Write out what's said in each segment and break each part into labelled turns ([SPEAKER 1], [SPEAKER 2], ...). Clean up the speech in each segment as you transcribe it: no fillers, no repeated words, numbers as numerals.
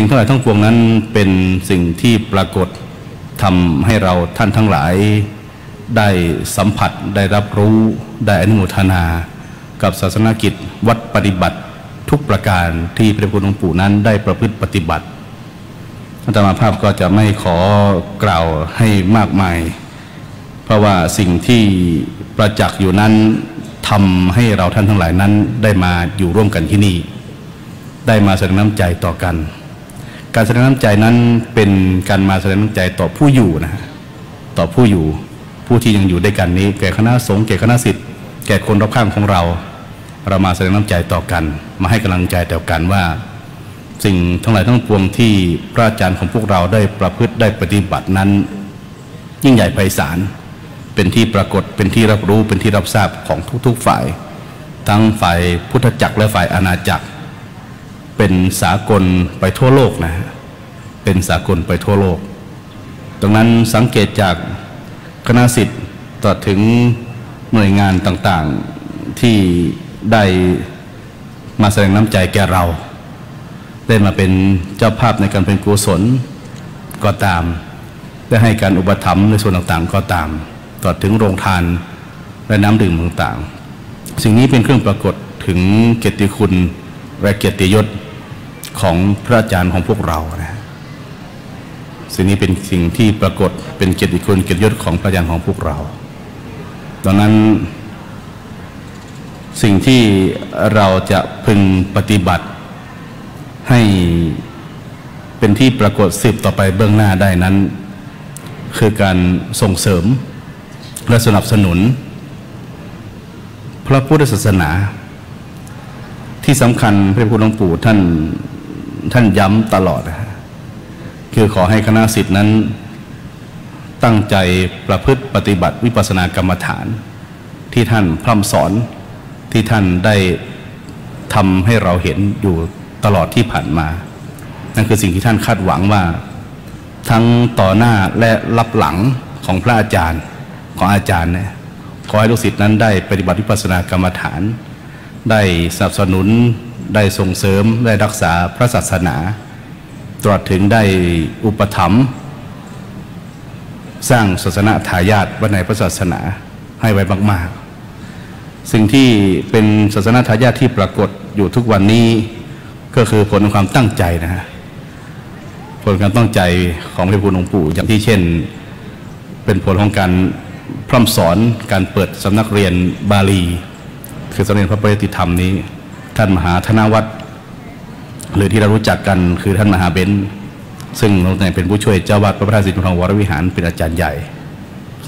[SPEAKER 1] ทั้งหลายทั้งปวงนั้นเป็นสิ่งที่ปรากฏทำให้เราท่านทั้งหลายได้สัมผัสได้รับรู้ได้อนุโมทนากับศาสนกิจวัดปฏิบัติทุกประการที่พระพุทธองค์ปู่นั้นได้ประพฤติปฏิบัติอาตมาภาพก็จะไม่ขอกล่าวให้มากมายเพราะว่าสิ่งที่ประจักษ์อยู่นั้นทำให้เราท่านทั้งหลายนั้นได้มาอยู่ร่วมกันที่นี่ได้มาแสดงน้ำใจต่อกันการแสดงน้ำใจนั้นเป็นการมาแสดงน้ำใจต่อผู้อยู่นะต่อผู้อยู่ผู้ที่ยังอยู่ด้วยกันนี้แก่คณะสงฆ์แก่คณะศิษย์แก่คนรอบข้างของเรามาแสดงน้ำใจต่อกันมาให้กำลังใจต่อกันว่าสิ่งทั้งหลายทั้งปวงที่พระอาจารย์ของพวกเราได้ประพฤติได้ปฏิบัตินั้นยิ่งใหญ่ไพศาลเป็นที่ปรากฏเป็นที่รับรู้เป็นที่รับทราบของทุกๆฝ่ายทั้งฝ่ายพุทธจักรและฝ่ายอาณาจักรเป็นสากลไปทั่วโลกนะเป็นสากลไปทั่วโลกดังนั้นสังเกตจากคณะศิษย์ตลอดถึงหน่วยงานต่างๆที่ได้มาแสดงน้ำใจแก่เราได้มาเป็นเจ้าภาพในการเป็นกุศลก็ตามได้ให้การอุปถัมภ์ในส่วนต่างๆก็ตามตลอดถึงโรงทานและน้ำดื่มต่างๆสิ่งนี้เป็นเครื่องปรากฏถึงเกียรติคุณและเกียรติยศของพระอาจารย์ของพวกเรานะสิ่งนี้เป็นสิ่งที่ปรากฏเป็นเกียรติคุณเกียรติยศของพระอาจารย์ของพวกเราดังนั้นสิ่งที่เราจะพึงปฏิบัติให้เป็นที่ปรากฏสืบต่อไปเบื้องหน้าได้นั้นคือการส่งเสริมและสนับสนุนพระพุทธศาสนาที่สำคัญพระพุทธองค์ปู่ท่านย้ำตลอดคือขอให้คณะศิษย์นั้นตั้งใจประพฤติปฏิบัติวิปัสสนากรรมฐานที่ท่านพร่ำสอนที่ท่านได้ทำให้เราเห็นอยู่ตลอดที่ผ่านมานั่นคือสิ่งที่ท่านคาดหวังว่าทั้งต่อหน้าและรับหลังของพระอาจารย์ของอาจารย์เนี่ยขอให้ลูกศิษย์นั้นได้ปฏิบัติวิปัสสนากรรมฐานได้สนับสนุนได้ส่งเสริมได้รักษาพระศาสนาตลอดถึงได้อุปถัมภ์สร้างศาสนาทายาทไว้ในพระศาสนาให้ไว้มากๆสิ่งที่เป็นศาสนาทายาทที่ปรากฏอยู่ทุกวันนี้ก็คือผลของความตั้งใจนะฮะผลการตั้งใจของพระพุทธองค์ปู่อย่างที่เช่นเป็นผลของการพร่ำสอนการเปิดสำนักเรียนบาลีคือสำนักเรียนพระปริยติธรรมนี้ท่านมหาธนวัฒน์หรือที่เรารู้จักกันคือท่านมหาเบญซึ่งเราเป็นผู้ช่วยเจ้าวาดพระพระธาตุศรีจุฬาภรณ์วรวิหารเป็นอาจารย์ใหญ่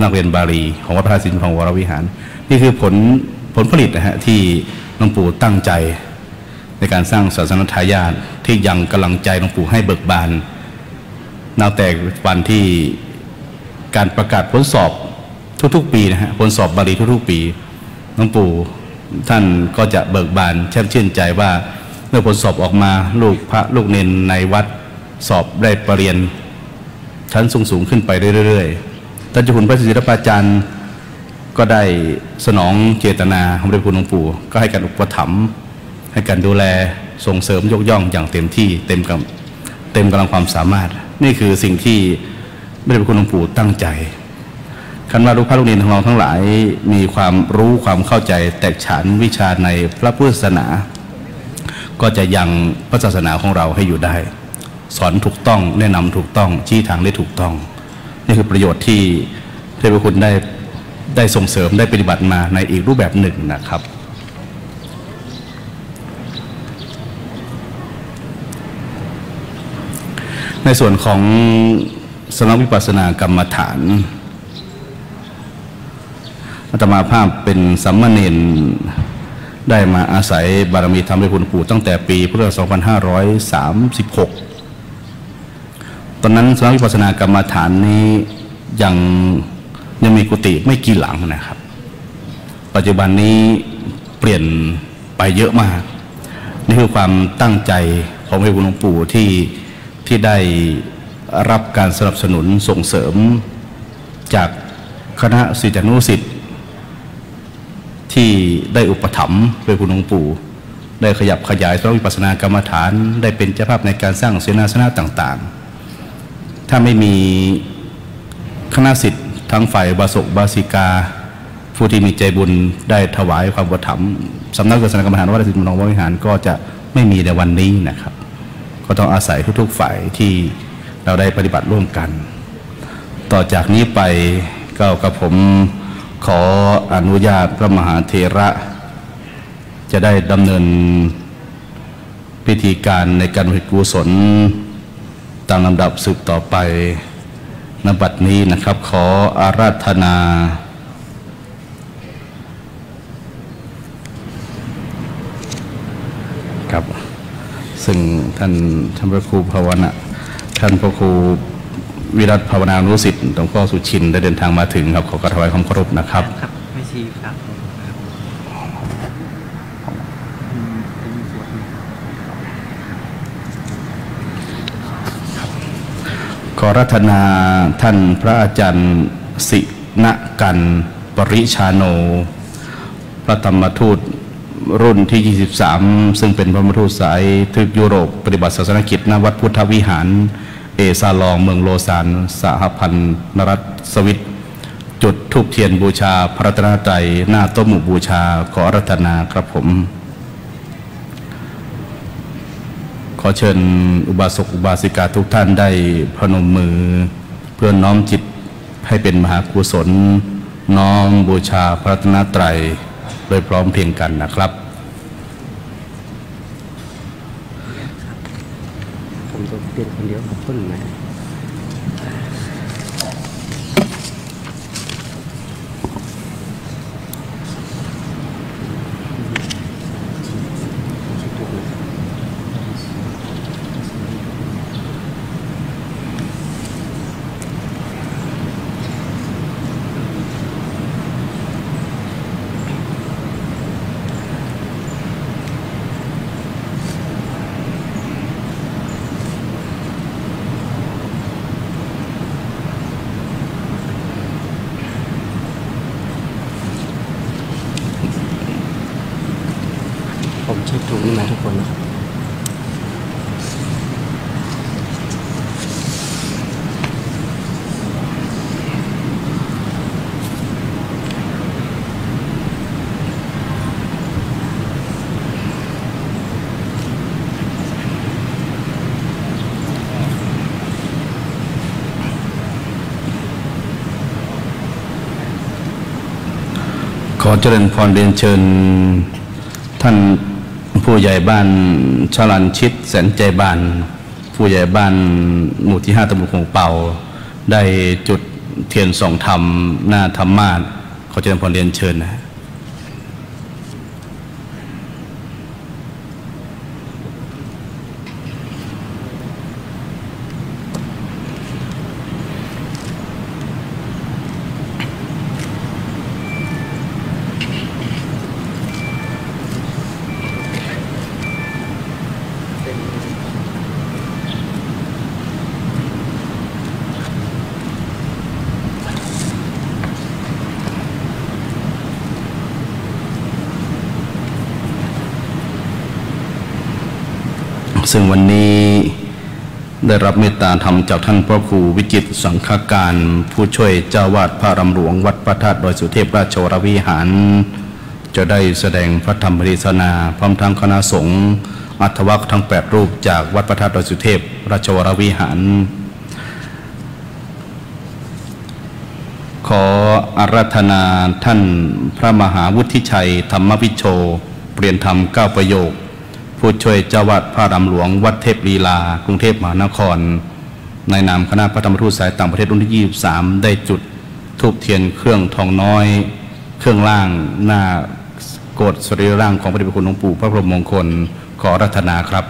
[SPEAKER 1] นักเรียนบาลีของวัดพระธาตุศรีจุฬาภรณ์วรวิหารนี่คือผลผลิตนะฮะที่หลวงปู่ตั้งใจในการสร้างศาสนทายาทที่ยังกำลังใจหลวงปู่ให้เบิกบานนับแต่วันที่การประกาศผลสอบทุกๆปีนะฮะผลสอบบาลีทุกๆปีหลวงปู่ท่านก็จะเบิกบานแช่มชื่นใจว่าเมื่อผลสอบออกมาลูกพระลูกเนนในวัดสอบได้ปรริญญาชั้นสูงขึ้นไปเรื่อยๆท่านเจ้าคุณพระศรีรัตนปาจารย์ก็ได้สนองเจตนาของพระคุณหลวงปู่ก็ให้การอุปถัมภ์ให้การดูแลส่งเสริมยกย่องอย่างเต็มที่เต็มกำลังความสามารถนี่คือสิ่งที่พระคุณหลวงปู่ตั้งใจคันว่าลูกพระลูกเนรของเราทั้งหลายมีความรู้ความเข้าใจแตกฉานวิชาในพระพุทธศาสนาก็จะยังพระศาสนาของเราให้อยู่ได้สอนถูกต้องแนะนำถูกต้องชี้ทางได้ถูกต้องนี่คือประโยชน์ที่พระคุณได้ส่งเสริมได้ปฏิบัติมาในอีกรูปแบบหนึ่งนะครับในส่วนของสำนักวิปัสสนากรรมฐานอาตมาภาพเป็นสัมมาเนรได้มาอาศัยบารมีธรรมพระคุณปู่ตั้งแต่ปีพุทธศักราช 2536 ตอนนั้นสำนักวิปัสสนากรรมฐานนี้ยังมีกุฏิไม่กี่หลังนะครับปัจจุบันนี้เปลี่ยนไปเยอะมากนี่คือความตั้งใจของพระคุณหลวงปู่ที่ได้รับการสนับสนุนส่งเสริมจากคณะศิษยานุศิษย์ที่ได้อุปถัมภ์พระคุณหลวงปู่ ได้ขยับขยายสำหรับวิปัสสนากรรมฐานได้เป็นเจ้าภาพในการสร้างเสนาสนะต่างๆถ้าไม่มีคณะศิษย์ทั้งฝ่ายอุบาสกอุบาสิกาผู้ที่มีใจบุญได้ถวายความอุปถัมภ์สำนักวิปัสสนากรรมฐานวัดสิทธิมโนวิหารก็จะไม่มีในวันนี้นะครับก็ต้องอาศัยทุกๆฝ่ายที่เราได้ปฏิบัติร่วมกันต่อจากนี้ไปก็กับผมขออนุญาตพระมหาเถระจะได้ดำเนินพิธีการในการอุทิศกุศลตามลำดับสืบต่อไปณบัดนี้นะครับขออาราธนาครับซึ่งท่านพระครูภาวนาท่านพระครูวิรัตภาวนานุสิทธิ์หลวงพ่อสุชินได้เดินทางมาถึงครับขอกราบถวายความเคารพนะครับ
[SPEAKER 2] ครับไม่ชีครับ
[SPEAKER 1] ขอรัตนาท่านพระอาจารย์สิณกันปริชาโนพระธรรมทูตรุ่นที่ 23ซึ่งเป็นพระธรรมทูตสายทึกยุโรปปฏิบัติศาสนกิจณวัดพุทธวิหารเอซาลองเมืองโลซานสหพันธ์นรัฐสวิตจุดธูปเทียนบูชาพระรัตนตรัยหน้าโต๊ะหมู่บูชาขอรัตนาครับผมขอเชิญอุบาสกอุบาสิกาทุกท่านได้พนมมือเพื่อน้อมจิตให้เป็นมหากุศลน้อมบูชาพระรัตนตรัยโดยพร้อมเพรียงกันนะครับ
[SPEAKER 2] ผมต้องเปลี่ยนคนเดียวกับต้นไม้ผมเช็คถูกนี่มาทุกคนนะครับ
[SPEAKER 1] ขอเจริญพรเรียนเชิญท่านผู้ใหญ่บ้านชลันชิตแสนใจบานผู้ใหญ่บ้านหมู่ที่5ตำบลคงเป่าได้จุดเทียนส่องธรรมหน้าธรรมาสขอเจริญพรเรียนเชิญนะซึ่งวันนี้ได้รับเมตตาธรรมจากท่านพระครูวิจิตรสังฆการผู้ช่วยเจ้าวาดพระรำหลวงวัดพระธาตุดอยสุเทพราชวรวิหารจะได้แสดงพระธรรมเทศนาพร้อมทั้งคณะสงฆ์อัฐวัคทั้ง8รูปจากวัดพระธาตุดอยสุเทพราชวรวิหารขออาราธนาท่านพระมหาวุฒิชัยธรรมวิโชเปลี่ยนธรรม9ประโยคผู้ช่วยเจ้าวาดพระรำหลวงวัดเทพลีลากรุงเทพมหานครในนามคณะพระธรรมทูตสายต่างประเทศรุ่นที่23ได้จุดธูปเทียนเครื่องทองน้อยเครื่องล่างหน้าโกศสรีร่างของพระเดชพระคุณหลวงปู่พระพรหมมงคลขออาราธนาครับ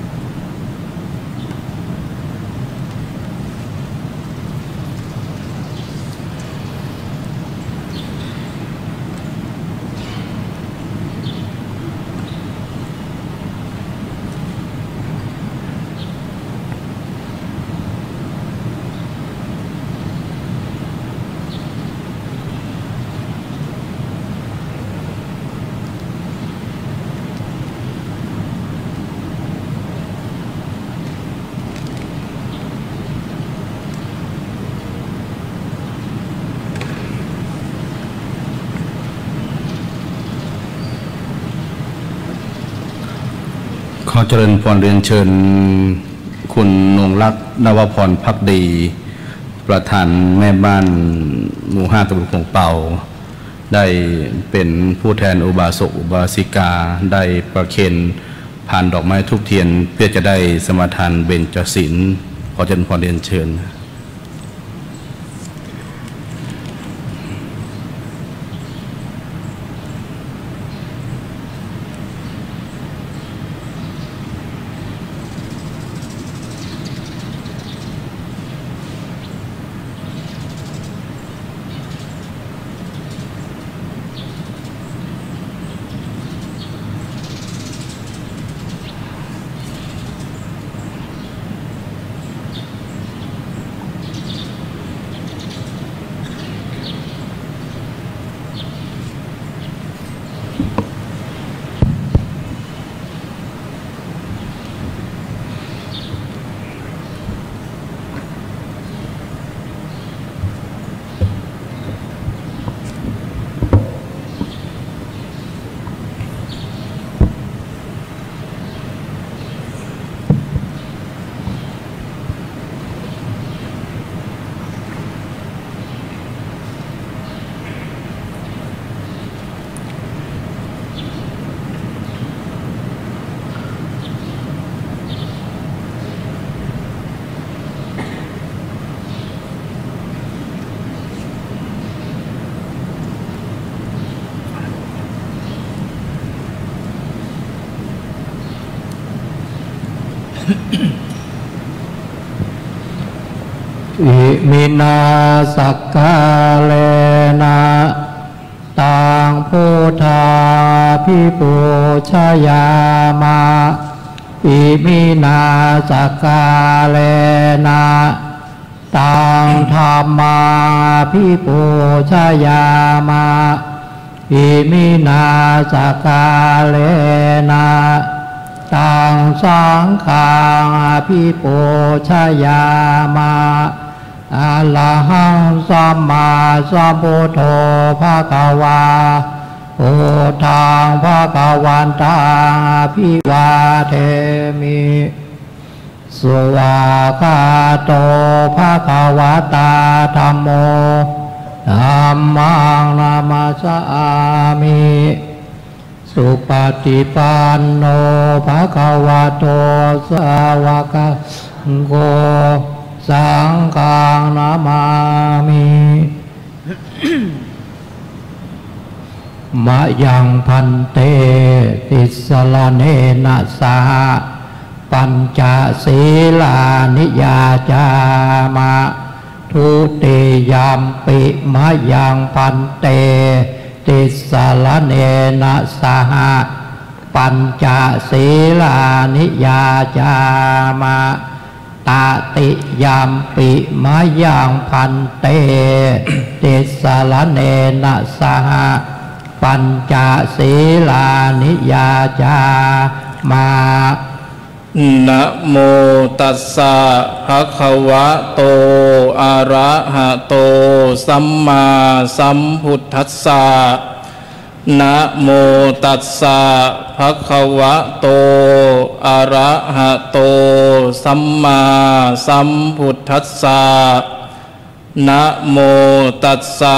[SPEAKER 2] ค
[SPEAKER 1] ขอเจริญพรเรียนเชิญคุณนงรักนวพรภักดีประธานแม่บ้านหมู่5ตำบลคลองเป่าได้เป็นผู้แทนอุบาสกอุบาสิกาได้ประเคนผ่านดอกไม้ทุกเทียนเพื่อจะได้สมาทานเบญจศีลขอเจริญพรเรียนเชิญ
[SPEAKER 3] อิมินาสักกาเลนะตังพุทธาภิปูชยามะอิมินาสักกาเลนะตังธรรมาภิปูชยามะอิมินาสักกาเลนะตังสังฆาภิปูชยามะอะระหังสัมมาสัมพุทโธภะคะวาพุทธังภะคะวันตังอภิวาเทมิสุวากาโตภะคะวะตาธัมโมธัมมังนามัสสามิสุปฏิปันโนภะคะวะโตสาวกสังโฆสังฆังนามามิมะยังพันเตติสลเนนะสาปัญจศีลานิยาจามะทุติยามปิมะยังพันเตติสลเนนะสหปัญจศีลานิยาจามะตติยามปิมะยังพันเตติสลเนนะสหปัญจศีลานิยาจามะ
[SPEAKER 4] นะโมตัสสะภะคะวะโตอะระหะโตสัมมาสัมพุทธัสสะนะโมตัสสะภะคะวะโตอะระหะโตสัมมาสัมพุทธัสสะนะโมตัสสะ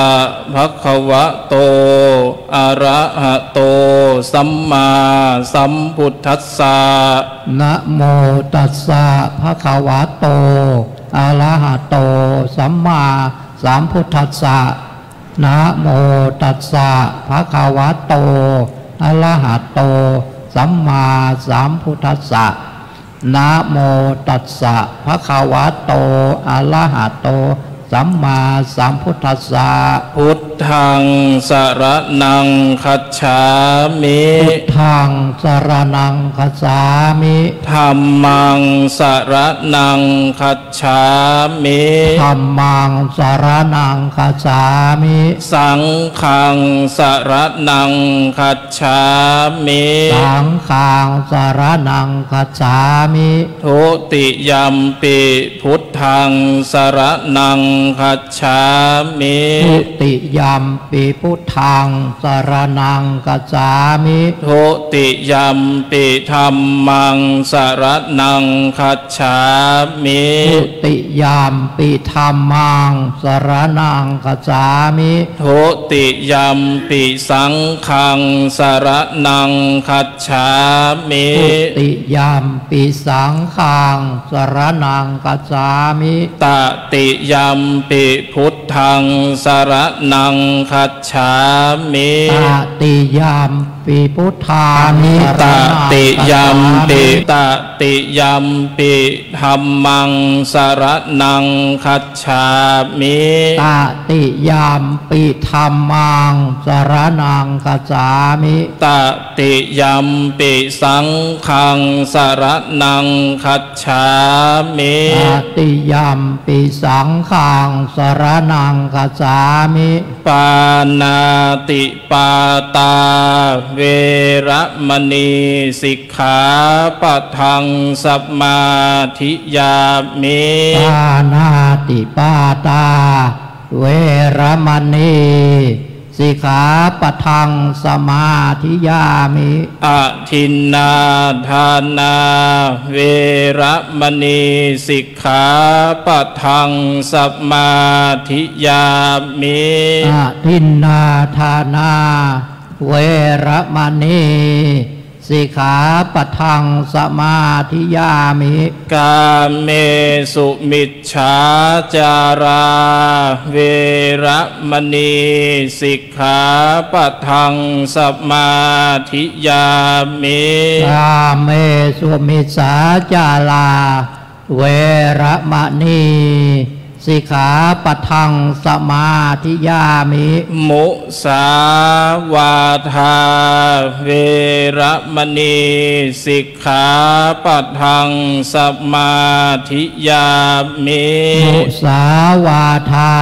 [SPEAKER 4] ภะคะวะโตอะระหะโตสัมมาสัมพุทธัสสะ
[SPEAKER 3] นะโมตัสสะภะคะวะโตอะระหะโตสัมมาสัมพุทธัสสะนะโมตัสสะภะคะวะโตอะระหะโตสัมมาสัมพุทธัสสะนะโมตัสสะภะคะวะโตอะระหะโตสัมมาสัมพุทธัสสะ
[SPEAKER 4] พุทธังสรณังคัจฉามิ
[SPEAKER 3] พุทธังสรณังคัจฉามิ
[SPEAKER 4] ธัมมังสรณังคัจฉามิ
[SPEAKER 3] ธัมมังสรณังคัจฉามิ
[SPEAKER 4] สังฆังสรณังคัจฉามิ
[SPEAKER 3] สังฆังสรณังคัจฉามิ
[SPEAKER 4] ทุติยัมปิพุทธังสรณัง คัจฉามิ
[SPEAKER 3] ทุติยัมปิพุทธังสรณังคัจฉามิ
[SPEAKER 4] ทุติยัมปิธัมมังสรณังคัจฉามิ
[SPEAKER 3] ทุติยัมปิธัมมังสรณังคัจฉามิ
[SPEAKER 4] ทุติยัมปิสังฆังสรณังคัจฉามิ
[SPEAKER 3] ทุติยัมปิสังฆังสรณังคัจฉามิ
[SPEAKER 4] ตติยัมปิพุทธังสรณังคัจฉามิ
[SPEAKER 3] ตติยัมปิพุทธานิ
[SPEAKER 4] ตติยัมปิตติยัมปิธัมมังสรณังคัจฉามิ
[SPEAKER 3] ตติยัมปิธัมมังสรณังคัจฉามิ
[SPEAKER 4] ตติยัมปิสังฆังสรณังคัจฉามิ
[SPEAKER 3] ตติยัมปิสังฆังสรณังคัจฉามิ
[SPEAKER 4] ปานาติปาตาเวระมณีสิกขาปะทังสัมมาทิยามิ
[SPEAKER 3] ปานาติปาตาเวรมณีสิกขาปะทังสมาธิยามิ
[SPEAKER 4] อะทินนาทานาเวระมณีสิกขาปะทังสัมมาทิยามิ
[SPEAKER 3] อาทินนาทานาเวรมณีสิกขาปะทังสมาธิยามิ
[SPEAKER 4] กาเมสุมิจฉาจาราเวระมณีสิกขาปะทังสัมมาทิยามิ
[SPEAKER 3] กาเมสุมิสาจาลาเวรมณีสิกขาปะทังสมาธิยามิ
[SPEAKER 4] มุสาวาทาเวระมณีสิกขาปะทังสัมมาทิยามิ
[SPEAKER 3] มุสาวาทา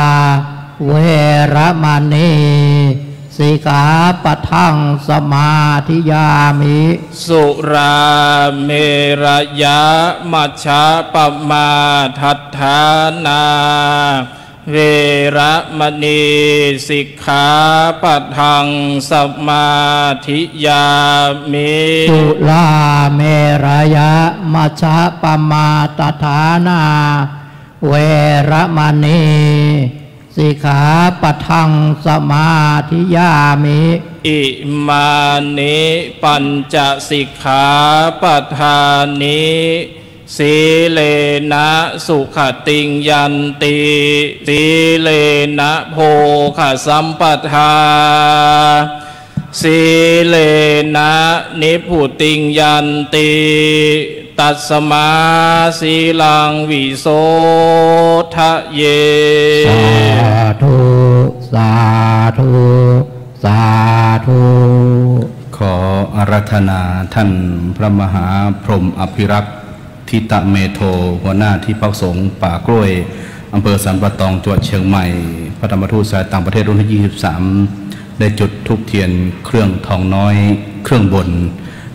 [SPEAKER 3] เวรมณีสิกขาปะทังสมาธิยามิ
[SPEAKER 4] สุราเมรยะมัชฌะปมาทัฏฐานาเวระมณีสิกขาปะทังสัมมาทิยามิ
[SPEAKER 3] สุลาเมรยะมัชฌะปมาทัฏฐานาเวรมณีสิกขาปะทังสมาธิยามิ
[SPEAKER 4] อิมานิปัญจสิกขาปทานิสีเลนะสุขติงยันติสีเลนะโภคสัมปทาสีเลนะนิพพุติงยันติตัสมาสีลังวิโสทะเย
[SPEAKER 3] สาธุสาธุสาธุ
[SPEAKER 1] ขออาราธนาท่านพระมหาพรหมอภิรักษ์ทิตเมโทหัวหน้าที่พักสงฆ์ป่ากล้วยอำเภอสันป่าตองจังหวัดเชียงใหม่พระธรรมทูตสายต่างประเทศรุ่นที่23ได้จุดธูปเทียนเครื่องทองน้อยเครื่องบน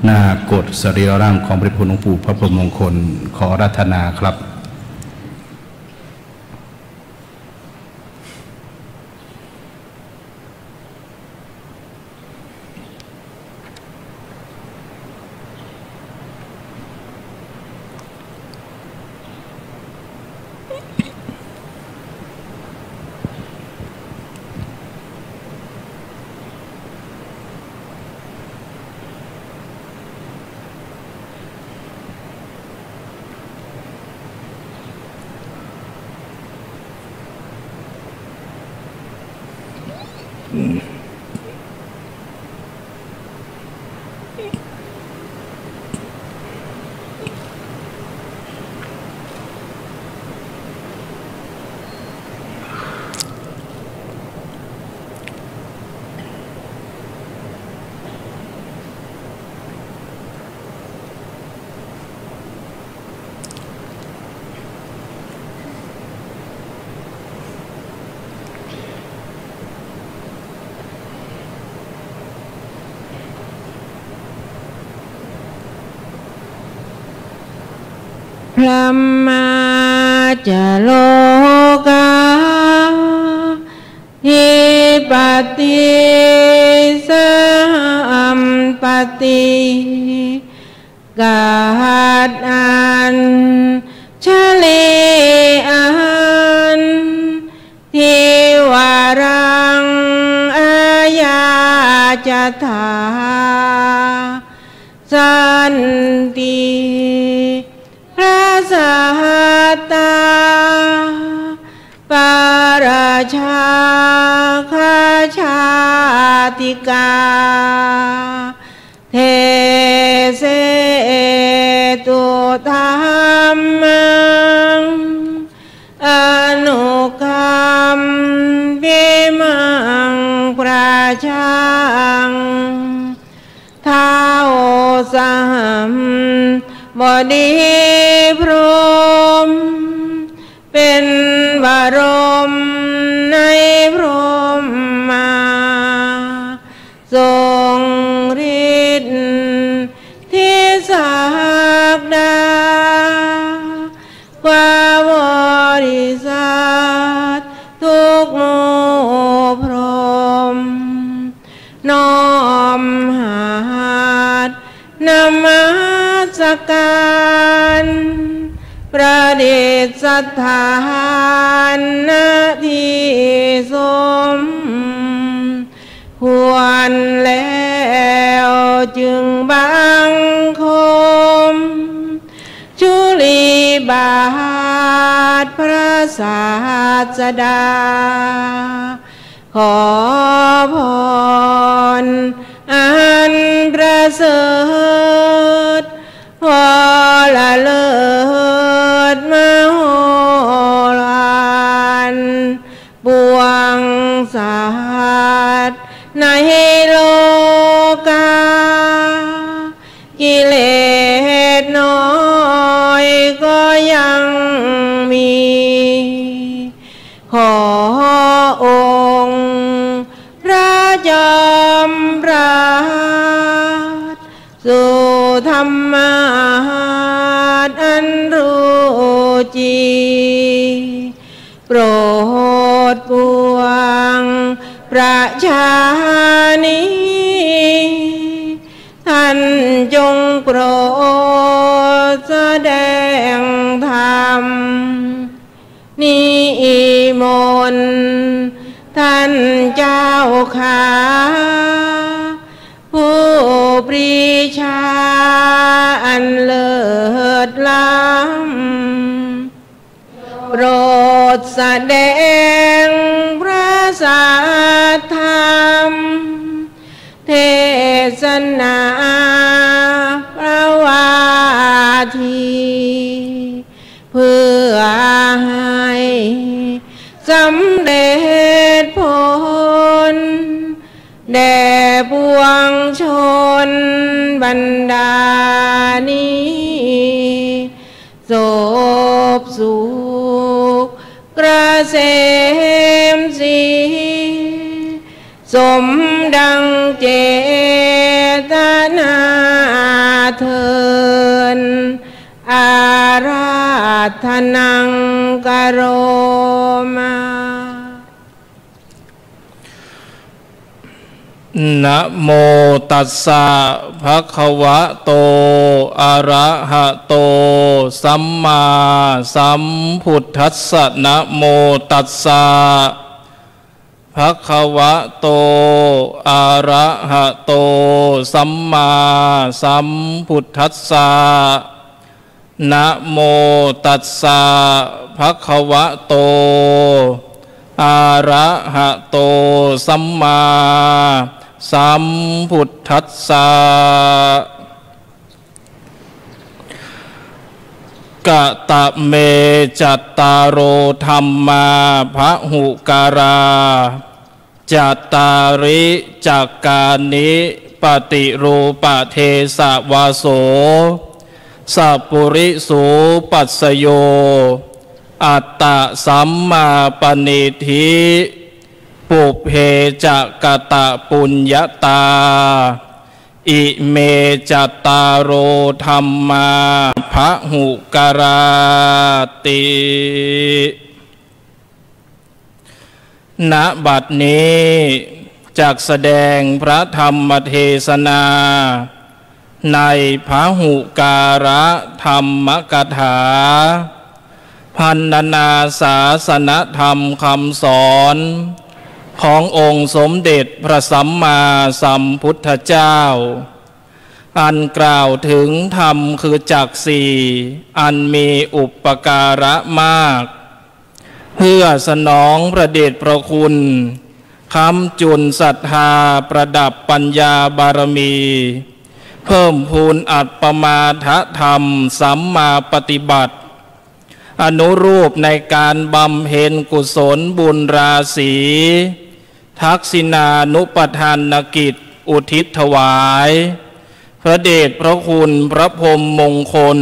[SPEAKER 1] หน้าโกฐสรีระร่างของพระพุทธหลวงปู่พระพรหมมงคลขออาราธนาครับ
[SPEAKER 5] พระมาจะโลกา ปฏิสัมปติกาดอันชลีอันทิวารังอาญาจถาสันติพระสัตตาปาราชาคาชาติกาเทเสตุธรรมังอนุกัมปิมังประชังท้าวสัมบดีพรหมเป็นบรมในพรหมาทรงฤทธิ์ที่ศักดากว่าบริษัททุกหมู่พรหมน้อมหาดนมัสการประดิษฐานณที่สมควรแล้วจึงบังคมจุลีบาทพระศาสดาขอพรอันประเสริฐพอละเลิศมโหฬารปวงศาสตร์ในโลกากิเลสน้อยก็ยังมีขอองค์พระจอมปราดสู่ธรรมะอันรู้จริงโปรดปวงประชานิท่านจงโปรดแสดงธรรมนิมนต์ท่านเจ้าขาผู้ปรีชาอันเลิศล้ำโปรดแสดงพระสัทธรรมเทศนาพระวาทีเพื่อให้สำเร็จผลแด่ปวงชนบรรดานี้โสภสุขเกษมศรีสมดังเจตนาเทินอาราธนังกโรมา
[SPEAKER 4] นะโมตัสสะภะคะวะโตอะระหะโตสัมมาสัมพุทธัสสะนะโมตัสสะภะคะวะโตอะระหะโตสัมมาสัมพุทธัสสะนะโมตัสสะภะคะวะโตอะระหะโตสัมมาสัมพุทธัสสะกะตะเมจัตตารโอธัมมาพหุการาจัตตาริจักกานิปฏิรูปเทสะวาโสสัพปุริสูปัสสโยอัตตะสัมมาปณิธิปุเพจะกตะปุญญาตาอิเมจัตตารโอธัมมาพหุการาติ ณบัดนี้จักแสดงพระธรรมเทศนาในพหุการะธรรมกถาพันนาศาสนธรรมคำสอนขององค์สมเด็จพระสัมมาสัมพุทธเจ้าอันกล่าวถึงธรรมคือจักสี่อันมีอุปการะมากเพื่อสนองพระเดชพระคุณค้ำจุนศรัทธาประดับปัญญาบารมีเพิ่มพูนอัตปมาทธรรมสัมมาปฏิบัติอนุรูปในการบำเพ็ญกุศลบุญราศีทักษิณานุปทานกิจอุทิศถวายพระเดชพระคุณพระพรหมมงคล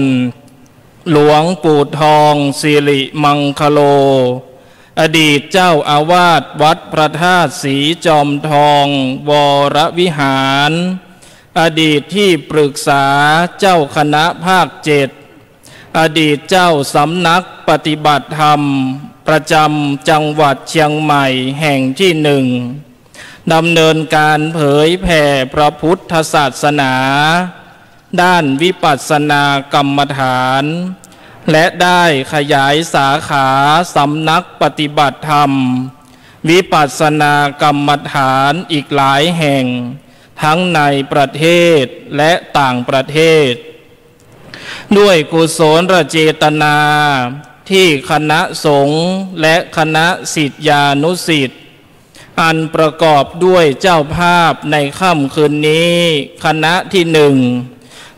[SPEAKER 4] หลวงปู่ทองสิริมังคโลอดีตเจ้าอาวาสวัดพระธาตุศรีจอมทองวรวิหารอดีตที่ปรึกษาเจ้าคณะภาค7อดีตเจ้าสำนักปฏิบัติธรรมประจำจังหวัดเชียงใหม่แห่งที่1ดำเนินการเผยแผ่พระพุทธศาสนาด้านวิปัสสนากรรมฐานและได้ขยายสาขาสำนักปฏิบัติธรรมวิปัสสนากรรมฐานอีกหลายแห่งทั้งในประเทศและต่างประเทศด้วยกุศลเจตนาที่คณะสงฆ์และคณะศิษยานุศิษย์อันประกอบด้วยเจ้าภาพในค่ำคืนนี้คณะที่1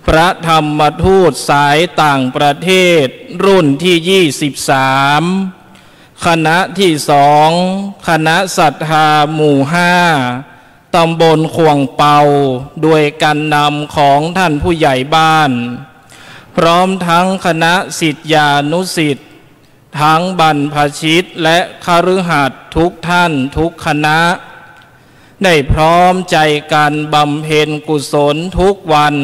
[SPEAKER 4] พระธรรมทูตสายต่างประเทศรุ่นที่23คณะที่2คณะศรัทธาหมู่5ตำบลขวงเปาด้วยการนำของท่านผู้ใหญ่บ้านพร้อมทั้งคณะศิษยานุศิษย์ทั้งบรรพชิตและคฤหัสถ์ทุกท่านทุกคณะได้พร้อมใจกันบำเพ็ญกุศลทุกวัน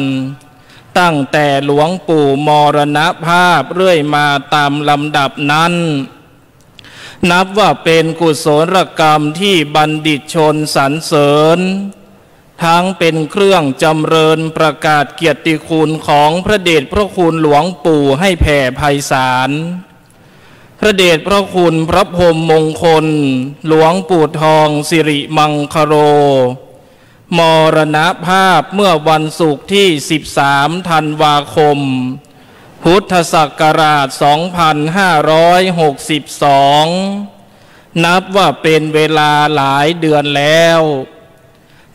[SPEAKER 4] ตั้งแต่หลวงปู่มรณภาพเรื่อยมาตามลำดับนั้นนับว่าเป็นกุศลกรรมที่บัณฑิตชนสรรเสริญทั้งเป็นเครื่องจำเริญประกาศเกียรติคุณของพระเดชพระคุณหลวงปู่ให้แผ่ไพศาลพระเดชพระคุณพระพรหมมงคลหลวงปู่ทองสิริมังคโรมรณภาพเมื่อวันศุกร์ที่13ธันวาคมพุทธศักราช2562นับว่าเป็นเวลาหลายเดือนแล้ว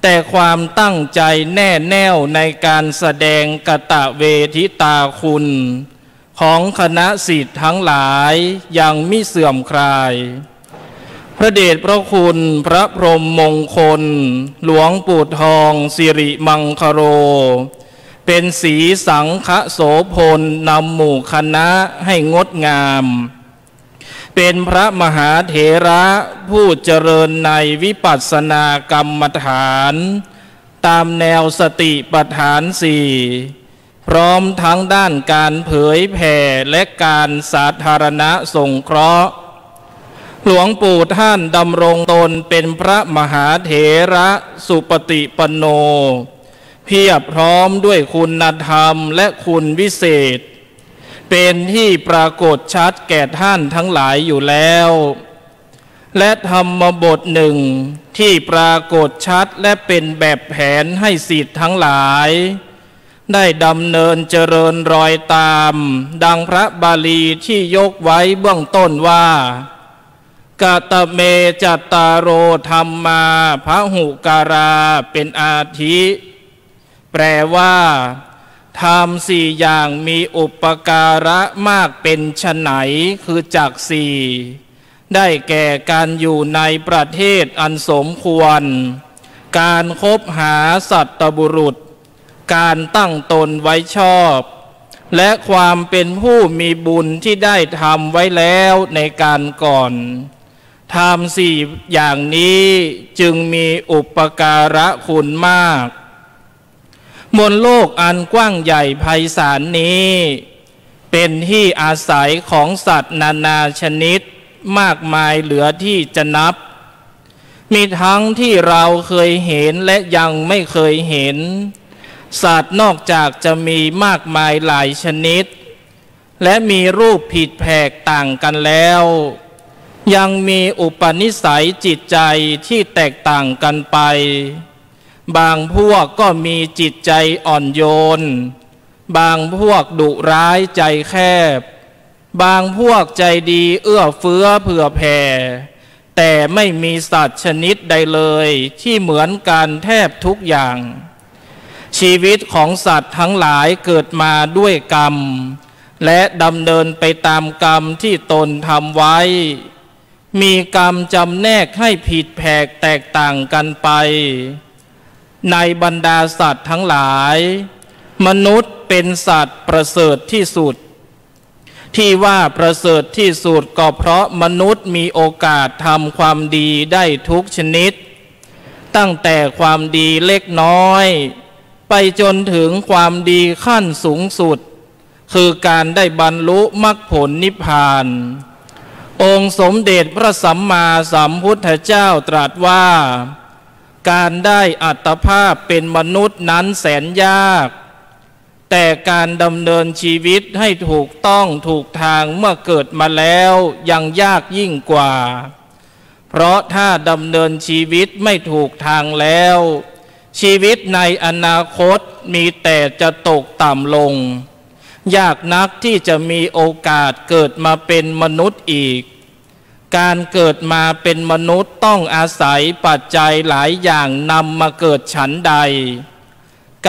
[SPEAKER 4] แต่ความตั้งใจแน่แน่วในการแสดงกตเวทิตาคุณของคณะศิษย์ทั้งหลายยังมิเสื่อมคลายพระเดชพระคุณพระพรหมมงคลหลวงปู่ทองสิริมังคโรเป็นสีสังฆโสพลนำหมู่คณะให้งดงามเป็นพระมหาเถระผู้เจริญในวิปัสสนากรรมฐานตามแนวสติปัฏฐาน4พร้อมทั้งด้านการเผยแผ่และการสาธารณสงเคราะห์หลวงปู่ท่านดำรงตนเป็นพระมหาเถระสุปฏิปันโนเพียบพร้อมด้วยคุณธรรมและคุณวิเศษเป็นที่ปรากฏชัดแก่ท่านทั้งหลายอยู่แล้วและธรรมบทหนึ่งที่ปรากฏชัดและเป็นแบบแผนให้ศิษย์ทั้งหลายได้ดำเนินเจริญรอยตามดังพระบาลีที่ยกไว้เบื้องต้นว่ากตเมจัตตารโรธรรมาพหุการาเป็นอาทิแปลว่าธรรม4อย่างมีอุปการะมากเป็นไฉนคือจัก4ได้แก่การอยู่ในประเทศอันสมควรการคบหาสัตตบุรุษการตั้งตนไว้ชอบและความเป็นผู้มีบุญที่ได้ทำไว้แล้วในการก่อนธรรม4อย่างนี้จึงมีอุปการะคุณมากบนโลกอันกว้างใหญ่ไพศาลนี้เป็นที่อาศัยของสัตว์นานาชนิดมากมายเหลือที่จะนับ มีทั้งที่เราเคยเห็นและยังไม่เคยเห็นสัตว์นอกจากจะมีมากมายหลายชนิดและมีรูปผิดแผกต่างกันแล้วยังมีอุปนิสัยจิตใจที่แตกต่างกันไปบางพวกก็มีจิตใจอ่อนโยนบางพวกดุร้ายใจแคบบางพวกใจดีเอื้อเฟื้อเผื่อแผ่แต่ไม่มีสัตว์ชนิดใดเลยที่เหมือนกันแทบทุกอย่างชีวิตของสัตว์ทั้งหลายเกิดมาด้วยกรรมและดำเนินไปตามกรรมที่ตนทำไว้มีกรรมจำแนกให้ผิดแผกแตกต่างกันไปในบรรดาสัตว์ทั้งหลายมนุษย์เป็นสัตว์ประเสริฐที่สุดที่ว่าประเสริฐที่สุดก็เพราะมนุษย์มีโอกาสทำความดีได้ทุกชนิดตั้งแต่ความดีเล็กน้อยไปจนถึงความดีขั้นสูงสุดคือการได้บรรลุมรรคผลนิพพานองค์สมเด็จพระสัมมาสัมพุทธเจ้าตรัสว่าการได้อัตภาพเป็นมนุษย์นั้นแสนยากแต่การดำเนินชีวิตให้ถูกต้องถูกทางเมื่อเกิดมาแล้วยังยากยิ่งกว่าเพราะถ้าดำเนินชีวิตไม่ถูกทางแล้วชีวิตในอนาคตมีแต่จะตกต่ำลงยากนักที่จะมีโอกาสเกิดมาเป็นมนุษย์อีกการเกิดมาเป็นมนุษย์ต้องอาศัยปัจจัยหลายอย่างนำมาเกิดฉันใด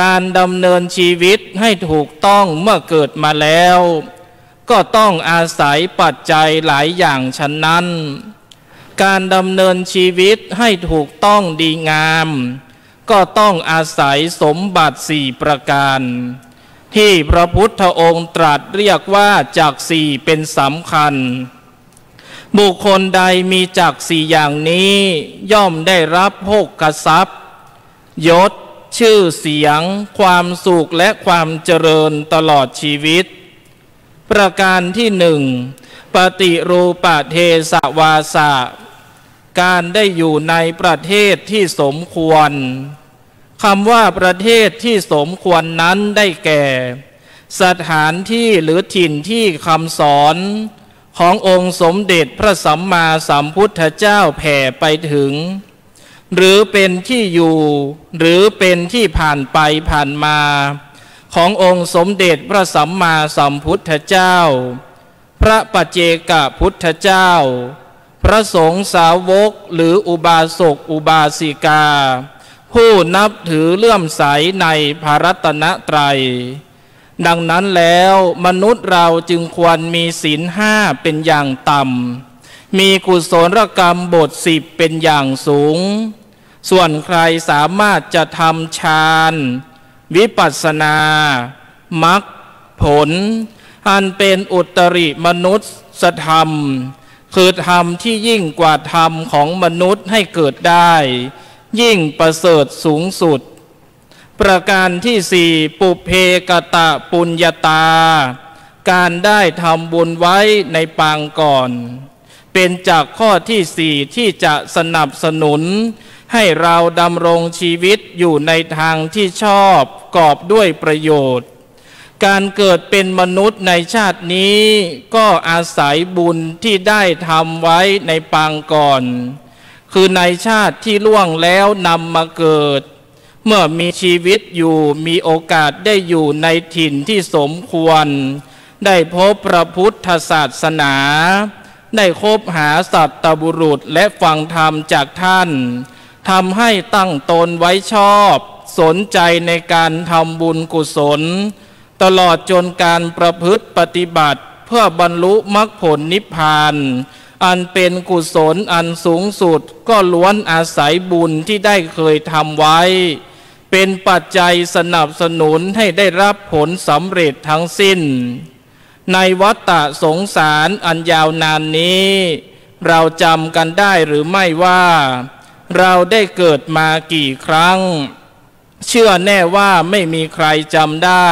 [SPEAKER 4] การดำเนินชีวิตให้ถูกต้องเมื่อเกิดมาแล้วก็ต้องอาศัยปัจจัยหลายอย่างฉะนั้นการดำเนินชีวิตให้ถูกต้องดีงามก็ต้องอาศัยสมบัติ4ประการที่พระพุทธองค์ตรัสเรียกว่าจักสี่เป็นสำคัญบุคคลใดมีจักสี่อย่างนี้ย่อมได้รับโภคทรัพย์ยศชื่อเสียงความสุขและความเจริญตลอดชีวิตประการที่หนึ่งปฏิรูปเทศวาสะการได้อยู่ในประเทศที่สมควรคำว่าประเทศที่สมควรนั้นได้แก่สถานที่หรือถิ่นที่คำสอนขององค์สมเด็จพระสัมมาสัมพุทธเจ้าแผ่ไปถึงหรือเป็นที่อยู่หรือเป็นที่ผ่านไปผ่านมาขององค์สมเด็จพระสัมมาสัมพุทธเจ้าพระปัจเจกพุทธเจ้าพระสงฆ์สาวกหรืออุบาสกอุบาสิกาผู้นับถือเลื่อมใสในพระรัตนตรัยดังนั้นแล้วมนุษย์เราจึงควรมีศีล5เป็นอย่างต่ำมีกุศลกรรมบท10เป็นอย่างสูงส่วนใครสามารถจะทำฌานวิปัสสนามรรคผลอันเป็นอุตริมนุษยธรรมคือธรรมที่ยิ่งกว่าธรรมของมนุษย์ให้เกิดได้ยิ่งประเสริฐสูงสุดประการที่4ปุเพกตะปุญญาตาการได้ทำบุญไว้ในปางก่อนเป็นจากข้อที่4ที่จะสนับสนุนให้เราดำรงชีวิตอยู่ในทางที่ชอบกอบด้วยประโยชน์การเกิดเป็นมนุษย์ในชาตินี้ก็อาศัยบุญที่ได้ทำไว้ในปางก่อนคือในชาติที่ล่วงแล้วนำมาเกิดเมื่อมีชีวิตอยู่มีโอกาสได้อยู่ในถิ่นที่สมควรได้พบพระพุทธศาสนาได้คบหาสัตตบุรุษและฟังธรรมจากท่านทำให้ตั้งตนไว้ชอบสนใจในการทำบุญกุศลตลอดจนการประพฤติปฏิบัติเพื่อบรรลุมรรคผลนิพพานอันเป็นกุศลอันสูงสุดก็ล้วนอาศัยบุญที่ได้เคยทำไว้เป็นปัจจัยสนับสนุนให้ได้รับผลสำเร็จทั้งสิ้นในวัฏฏะสงสารอันยาวนานนี้เราจำกันได้หรือไม่ว่าเราได้เกิดมากี่ครั้งเชื่อแน่ว่าไม่มีใครจำได้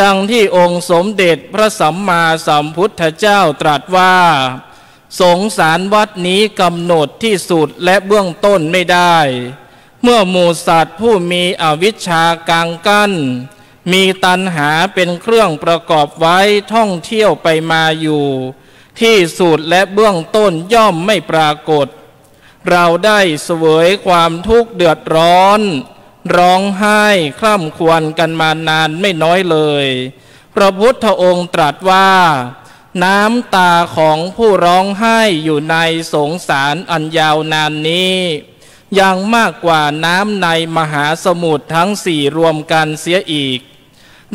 [SPEAKER 4] ดังที่องค์สมเด็จพระสัมมาสัมพุทธเจ้าตรัสว่า สงสารวัดนี้กำหนดที่สุดและเบื้องต้นไม่ได้เมื่อหมู่สัตว์ผู้มีอวิชชากางกั้นมีตัณหาเป็นเครื่องประกอบไว้ท่องเที่ยวไปมาอยู่ที่สุดและเบื้องต้นย่อมไม่ปรากฏเราได้เสวยความทุกข์เดือดร้อนร้องไห้คร่ำครวญกันมานานไม่น้อยเลยพระพุทธองค์ตรัสว่าน้ำตาของผู้ร้องไห้อยู่ในสงสารอันยาวนานนี้ยังมากกว่าน้ำในมหาสมุทรทั้งสี่รวมกันเสียอีก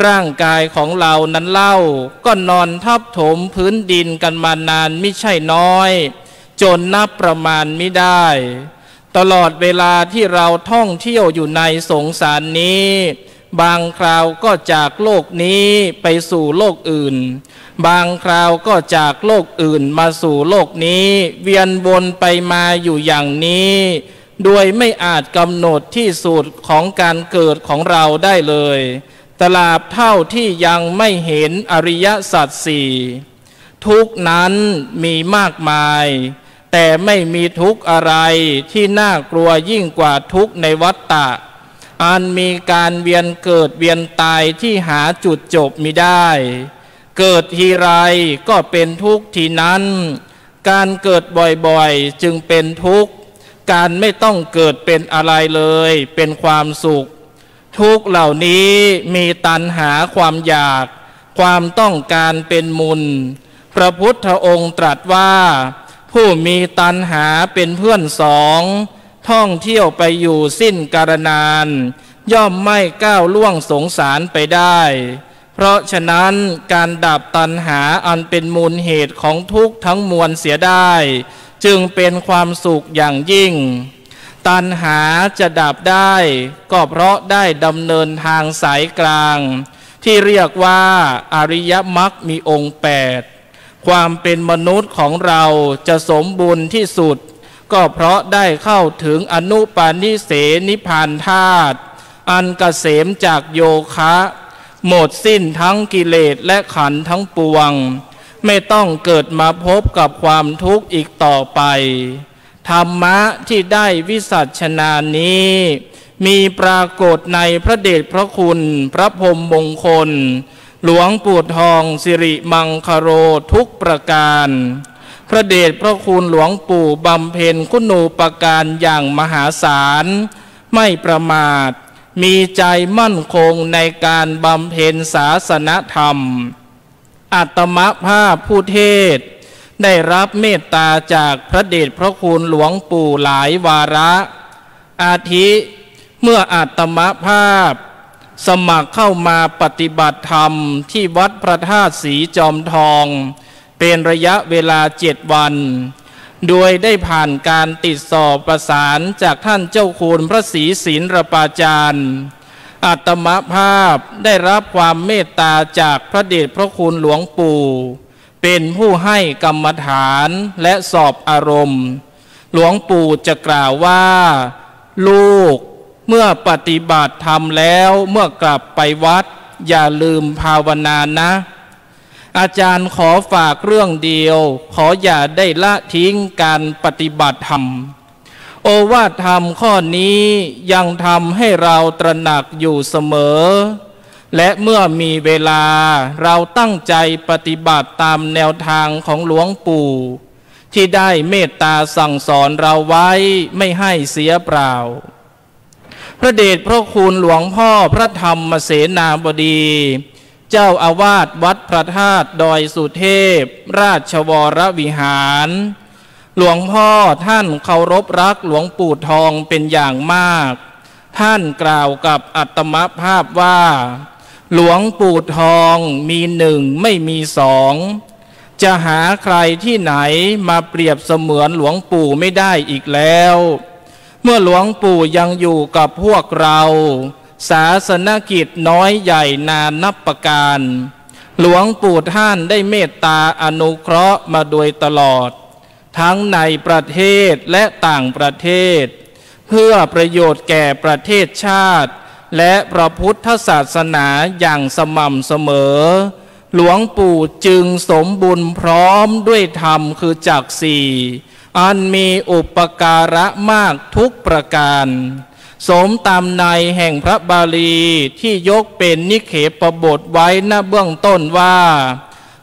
[SPEAKER 4] ร่างกายของเรานั้นเล่าก็นอนทับถมพื้นดินกันมานานไม่ใช่น้อยจนนับประมาณไม่ได้ตลอดเวลาที่เราท่องเที่ยวอยู่ในสงสารนี้บางคราวก็จากโลกนี้ไปสู่โลกอื่นบางคราวก็จากโลกอื่นมาสู่โลกนี้เวียนวนไปมาอยู่อย่างนี้โดยไม่อาจกำหนดที่สุดของการเกิดของเราได้เลยตราบเท่าที่ยังไม่เห็นอริยสัจสี่ทุกนั้นมีมากมายแต่ไม่มีทุกข์อะไรที่น่ากลัวยิ่งกว่าทุกข์ในวัฏฏะอันมีการเวียนเกิดเวียนตายที่หาจุดจบมิได้เกิดทีไรก็เป็นทุกข์ทีนั้นการเกิดบ่อยๆจึงเป็นทุกข์การไม่ต้องเกิดเป็นอะไรเลยเป็นความสุขทุกข์เหล่านี้มีตัณหาความอยากความต้องการเป็นมูลพระพุทธองค์ตรัสว่าผู้มีตัณหาเป็นเพื่อนสองท่องเที่ยวไปอยู่สิ้นกาลนานย่อมไม่ก้าวล่วงสงสารไปได้เพราะฉะนั้นการดับตัณหาอันเป็นมูลเหตุของทุกข์ทั้งมวลเสียได้จึงเป็นความสุขอย่างยิ่งตัณหาจะดับได้ก็เพราะได้ดำเนินทางสายกลางที่เรียกว่าอริยมรรคมีองค์8ความเป็นมนุษย์ของเราจะสมบูรณ์ที่สุดก็เพราะได้เข้าถึงอนุปาณิเสนิพพานธาตุอันเกษมจากโยคะหมดสิ้นทั้งกิเลสและขันธ์ทั้งปวงไม่ต้องเกิดมาพบกับความทุกข์อีกต่อไปธรรมะที่ได้วิสัชนานี้มีปรากฏในพระเดชพระคุณพระพรหมมงคลหลวงปู่ทองสิริมังคโรทุกประการพระเดชพระคุณหลวงปู่บำเพ็ญคุณูปการอย่างมหาศาลไม่ประมาทมีใจมั่นคงในการบำเพ็ญศาสนธรรมอาตมภาพผู้เทศได้รับเมตตาจากพระเดชพระคุณหลวงปู่หลายวาระอาทิเมื่ออาตมภาพสมัครเข้ามาปฏิบัติธรรมที่วัดพระธาตุศรีจอมทองเป็นระยะเวลา7 วันโดยได้ผ่านการติดสอบประสานจากท่านเจ้าคุณพระศรีศิลปาจารย์อาตมภาพได้รับความเมตตาจากพระเดชพระคุณหลวงปู่เป็นผู้ให้กรรมฐานและสอบอารมณ์หลวงปู่จะกล่าวว่าลูกเมื่อปฏิบัติธรรมแล้วเมื่อกลับไปวัดอย่าลืมภาวนานะอาจารย์ขอฝากเรื่องเดียวขออย่าได้ละทิ้งการปฏิบัติธรรมโอวาทธรรมข้อนี้ยังทำให้เราตระหนักอยู่เสมอและเมื่อมีเวลาเราตั้งใจปฏิบัติตามแนวทางของหลวงปู่ที่ได้เมตตาสั่งสอนเราไว้ไม่ให้เสียเปล่าพระเดชพระคุณหลวงพ่อพระธรรมเสนาบดีเจ้าอาวาสวัดพระธาตุดอยสุเทพราชวรวิหารหลวงพ่อท่านเคารพรักหลวงปู่ทองเป็นอย่างมากท่านกล่าวกับอาตมภาพว่าหลวงปู่ทองมี1ไม่มี2จะหาใครที่ไหนมาเปรียบเสมือนหลวงปู่ไม่ได้อีกแล้วเมื่อหลวงปู่ยังอยู่กับพวกเราศาสนกิจน้อยใหญ่นานนับประการหลวงปู่ท่านได้เมตตาอนุเคราะห์มาโดยตลอดทั้งในประเทศและต่างประเทศเพื่อประโยชน์แก่ประเทศชาติและพระพุทธศาสนาอย่างสม่ำเสมอ หลวงปู่จึงสมบุญพร้อมด้วยธรรมคือจักสี่อันมีอุปการะมากทุกประการสมตามในแห่งพระบาลีที่ยกเป็นนิเขปบทไว้ณเบื้องต้นว่า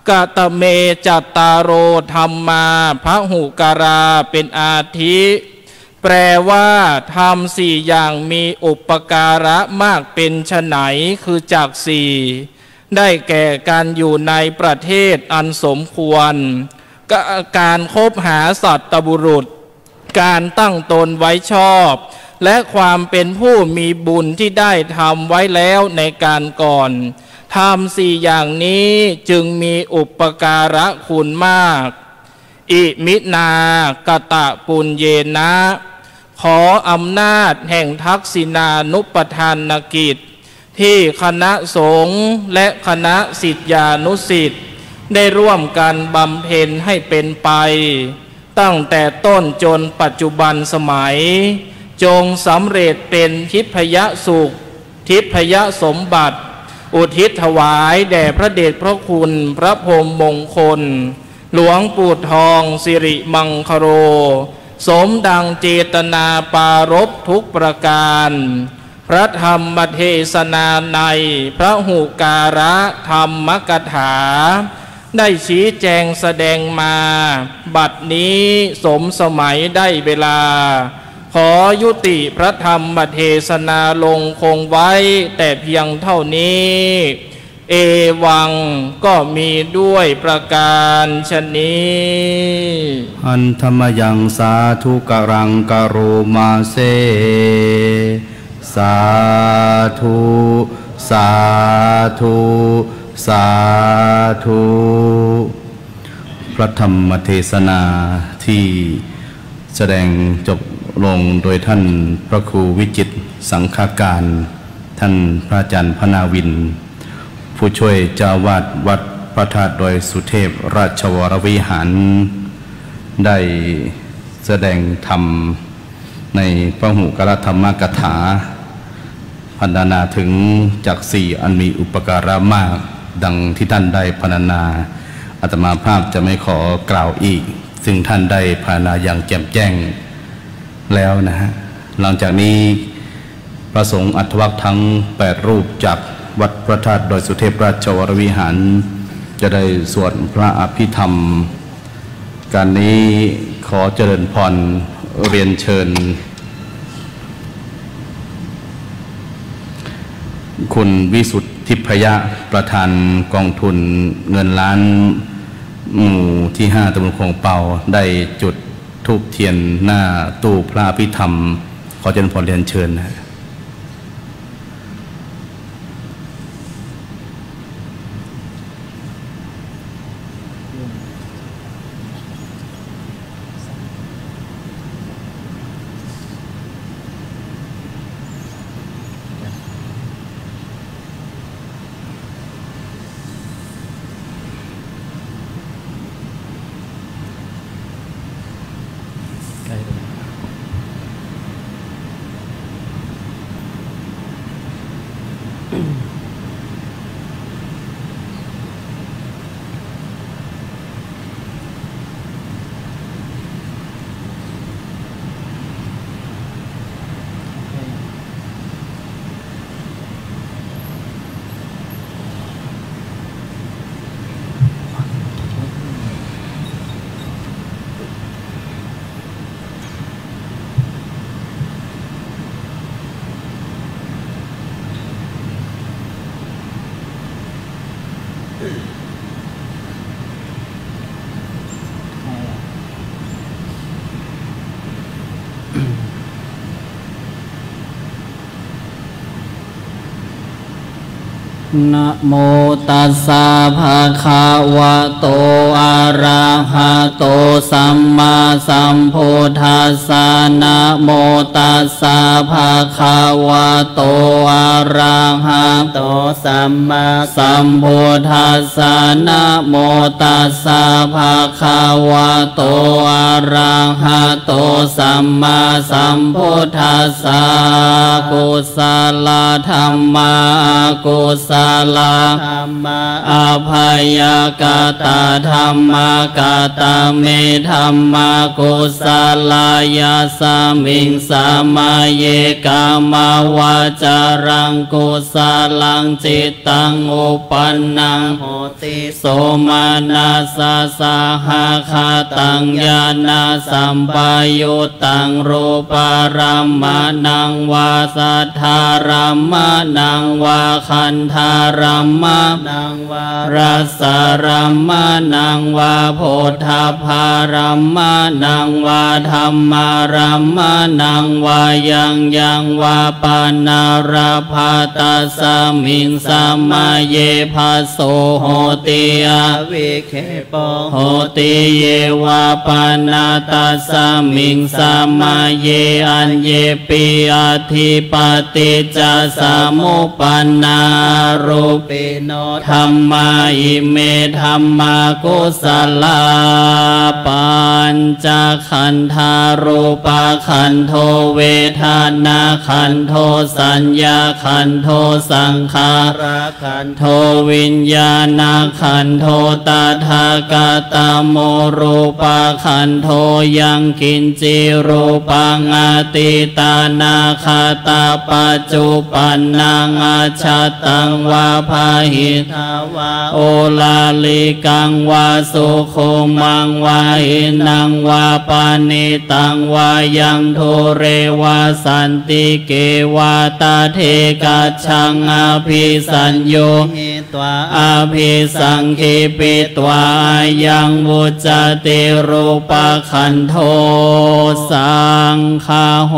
[SPEAKER 4] กตเมจัตตาโรธรรมาพหุการาเป็นอาทิแปลว่าธรรมสี่อย่างมีอุปการะมากเป็นไฉนคือจักสี่ได้แก่การอยู่ในประเทศอันสมควรการคบหาสัตบุรุษการตั้งตนไว้ชอบและความเป็นผู้มีบุญที่ได้ทำไว้แล้วในการก่อนทำสี่อย่างนี้จึงมีอุปการะคุณมากอิมินากตะปุญเยนะขออำนาจแห่งทักษิณานุปทานกิจที่คณะสงฆ์และคณะศิษยานุศิษย์ได้ร่วมกันบำเพ็ญให้เป็นไปตั้งแต่ต้นจนปัจจุบันสมัยจงสำเร็จเป็นทิพยสุขทิพยสมบัติอุทิศถวายแด่พระเดชพระคุณพระพรหมมงคลหลวงปู่ทองสิริมังคโรสมดังเจตนาปารภทุกประการพระธรรมเทศนาในพระหุการะธรรมกถาได้ชี้แจงแสดงมาบัดนี้สมสมัยได้เวลาขอยุติพระธรรมเทศนาลงคงไว้แต่เพียงเท่านี้เอวังก็มีด้วยประการชนี้
[SPEAKER 1] อันธรรมยังสาธุกรังกโรมาเซสาธุสาธุสาธุพระธรรมเทศนาที่แสดงจบลงโดยท่านพระครูวิจิตรสังฆการท่านพระอาจารย์พนาวินผู้ช่วยเจ้าวาดวัดพระธาตุดอยสุเทพราชวรวิหารได้แสดงธรรมในพระหุกรธรรมกถาพรรณนาถึงจักสี่อันมีอุปการะมากดังที่ท่านได้พรรณนาอาตมาภาพจะไม่ขอกล่าวอีกซึ่งท่านได้พรรณนาอย่างแจ่มแจ้งแล้วนะฮะหลังจากนี้พระสงฆ์อัฐวัคทั้ง8รูปจากวัดพระธาตุดอยสุเทพราชวรวิหารจะได้สวดพระอภิธรรมการนี้ขอเจริญพรเรียนเชิญคุณวิสุทธิพยะประธานกองทุนเงินล้านหมู่ที่5ตำบลคลองเปาได้จุดธูปเทียนหน้าตู้พระอภิธรรมขอเจริญพรเรียนเชิญนะ
[SPEAKER 3] นะโมตัสสะภะคะวะโตอะระหะโตสัมมาสัมพุทธัสสะนะโมตัสสะภะคะวะโตอะระหะโตสัมมาสัมพุทธัสสะนะโมตัสสะภะคะวะโตอะระหะโตสัมมาสัมพุทธัสสะกุศลธรรมะกุศ ลาธัมมาอภัยกตาธัมมากตาเมธัมมากุศลายาสามิงสามาเยกามาวาจารังกุศลังจิตตังอุปันนังโหติโสมานาสาสาหาคาตังญาณสัมปายุตังรูปารามะนังวาสัทธารามะนังวาคันธารามะนังวารัสสารามะนังวาโพธาภารามะนังวาธรรมารามะนังวายังวาปานาราภาตัสสมิงสามาเยภาโสโหติอาวิเคปโหติเยวาปานาตัสสมิงสามาเยอัญเยปิอาทิปติจจสมุปปนารูปิโนธัมมาอิเมธัมมากุศลาปัญจขันธารูปขันโธเวทนาขันโธสัญญาขันโธสังขารขันโธวิญญาณขันโธตถากตโมรูปขันโธยังกินจิรูปังอติตานาคาตาปัจจุปันนังอาชาตังวาภาหิทาวาโอลาลิกังวาสุโคมังวาหินังวาปานิตังวายังโทเรวาสันติเกวาตาเทกัจฉังอภิสัญโยหิตวาอภิสังคีปิตวายังวุจติรูปขันโธสังฆาโห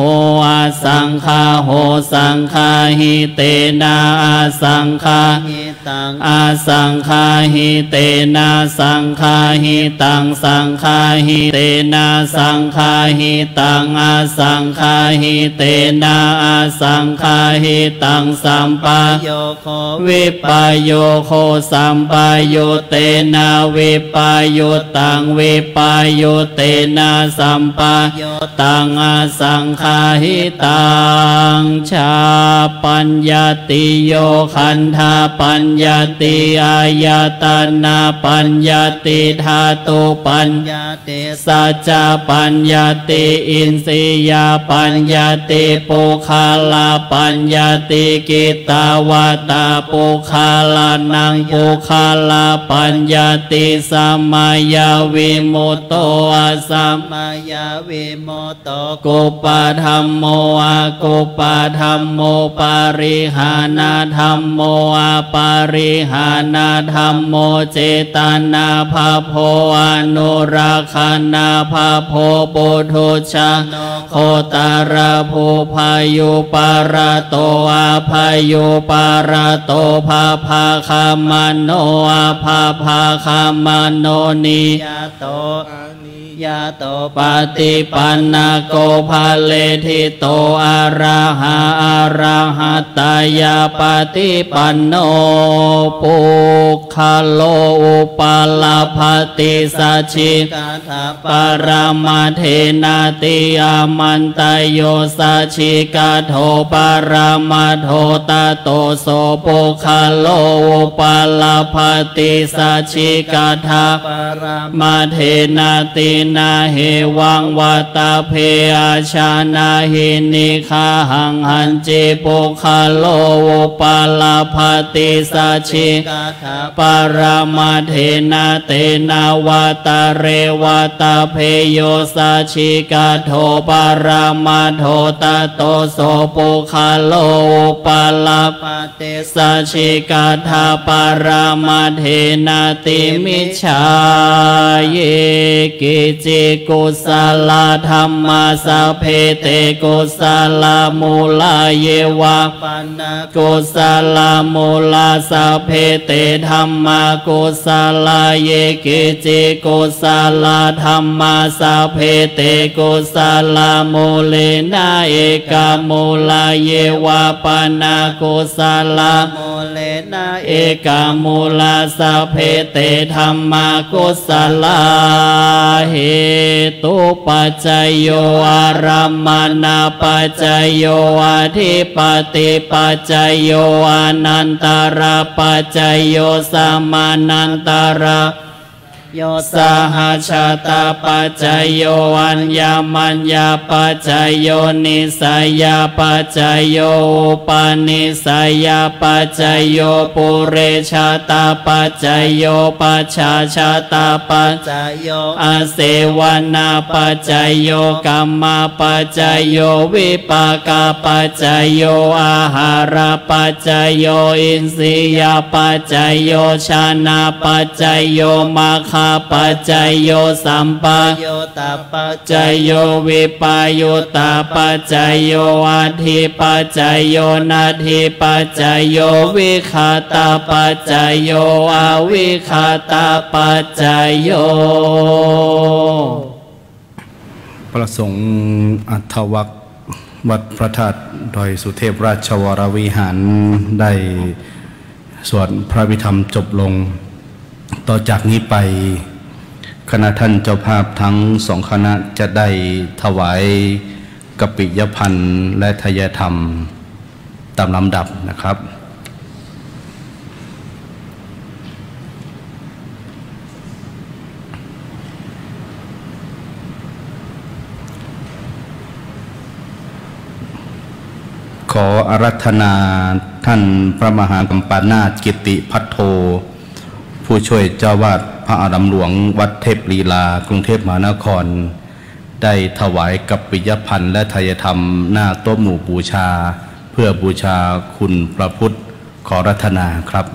[SPEAKER 3] อาสังฆาโหสังฆาหิเตนะอาสังฆาหิตังอาสังฆาหิเตนะสังฆาหิตังสังฆาหิเตนะสังฆาหิตังอาสังฆาหิเตนะอาสังฆาหิตังสัมปายโยโควิปายโยโคสัมปายโยเตนะวิปายโยตังวิปายโยเตนะสัมปายโยตังอาสังฆาหิตังชาปัญญติโยขันธาปัญญติอายตนะปัญญติธาตุปัญญติสัจจปัญญติอินทรียปัญญติปุคาลาปัญญติกิตาวาตาปุคาลานังปุคาลาปัญญติสัมมายาวิมุตโตอาสัมมายาวิมุตโตกุปะธัมโมอากุปะธัมโมปาริหานาธัมโมอาปาริหานาธัมโมเจตนาภาโพอนุราคานาภาโพปุถุชาโคตาราภูพายุปาราโตอาภายุปาราโตภาภาคามโนอาภาภาคามโนนิยโตยาโตปฏิปันนาโกภาเลทิโตอะระหะอะระหะตายาปฏิปันโนปุคคโลอุปาลาภติสัจฉิกาปรมาเทนาติอามันตโยสัจฉิกาโทปรมาโทตโตโสปุคคโลอุปาลาภติสัจฉิกาทาปรมาเทนาตินาเหวังวัตาเพอาชานาหินิคาหังหันจิปุคคโลอุปาลาภติสัจฉิกาทาปรมาเทนาเตนาวัตาเรวัตาเพโยสัจฉิกาโทปรมาโทตโตโสปุคคโลอุปาลาภติสัจฉิกาทาปรมาเทนาติมิจฉาเยกิจิกุศลธรรมสัพเพเตกุศลมูลเยวะปันนากุศลมูลสัพเพเตธรรมกุศลเยกิจิกุศลธรรมสัพเพเตกุศลมูเลนะเอกมูลเยวะปันนากุศลมูเลนะเอกมูลสัพเพเตธรรมกุศลเห หิตุปัจจโยอารัมมณปัจจโยอธิปติปัจจโยอนันตระปัจจโยสัมมานันตระโยสหชาตาปัจจโยอัญญมัญญปัจจโยนิสัยยปัจจโยอุปนิสัยยปัจจโยปุเรชาตาปัจจโยปัจฉาชาตาปัจจโยอาเสวนาปัจจโยกัมมาปัจจโยวิปากาปัจจโยอาหารปัจจโยอินทรียปัจจโยชานาปัจจโยมาคาปัจจโยสัมปโยตาปัจจโยวิปายุตาปัจจโยอาทิปัจจโยนาทิปัจจโยวิคาตาปัจจโยอาวิคาตาปัจจโย
[SPEAKER 1] ประสงค์อัฏฐวัควัดพระธาตุดอยสุเทพราชวรวิหารได้สวดพระวิธรรมจบลงต่อจากนี้ไปคณะท่านเจ้าภาพทั้งสองคณะจะได้ถวายกัปปิยพันธ์และทายธรรมตามลำดับนะครับขออาราธนาท่านพระมหากัมปนาถกิติพัทโทผู้ช่วยเจ้าวาดพระอารามหลวงวัดเทพลีลากรุงเทพมหานครได้ถวายกัปปิยพันธ์และทายธรรมหน้าโต๊ะหมู่บูชาเพื่อบูชาคุณพระพุทธขออาราธนาครับ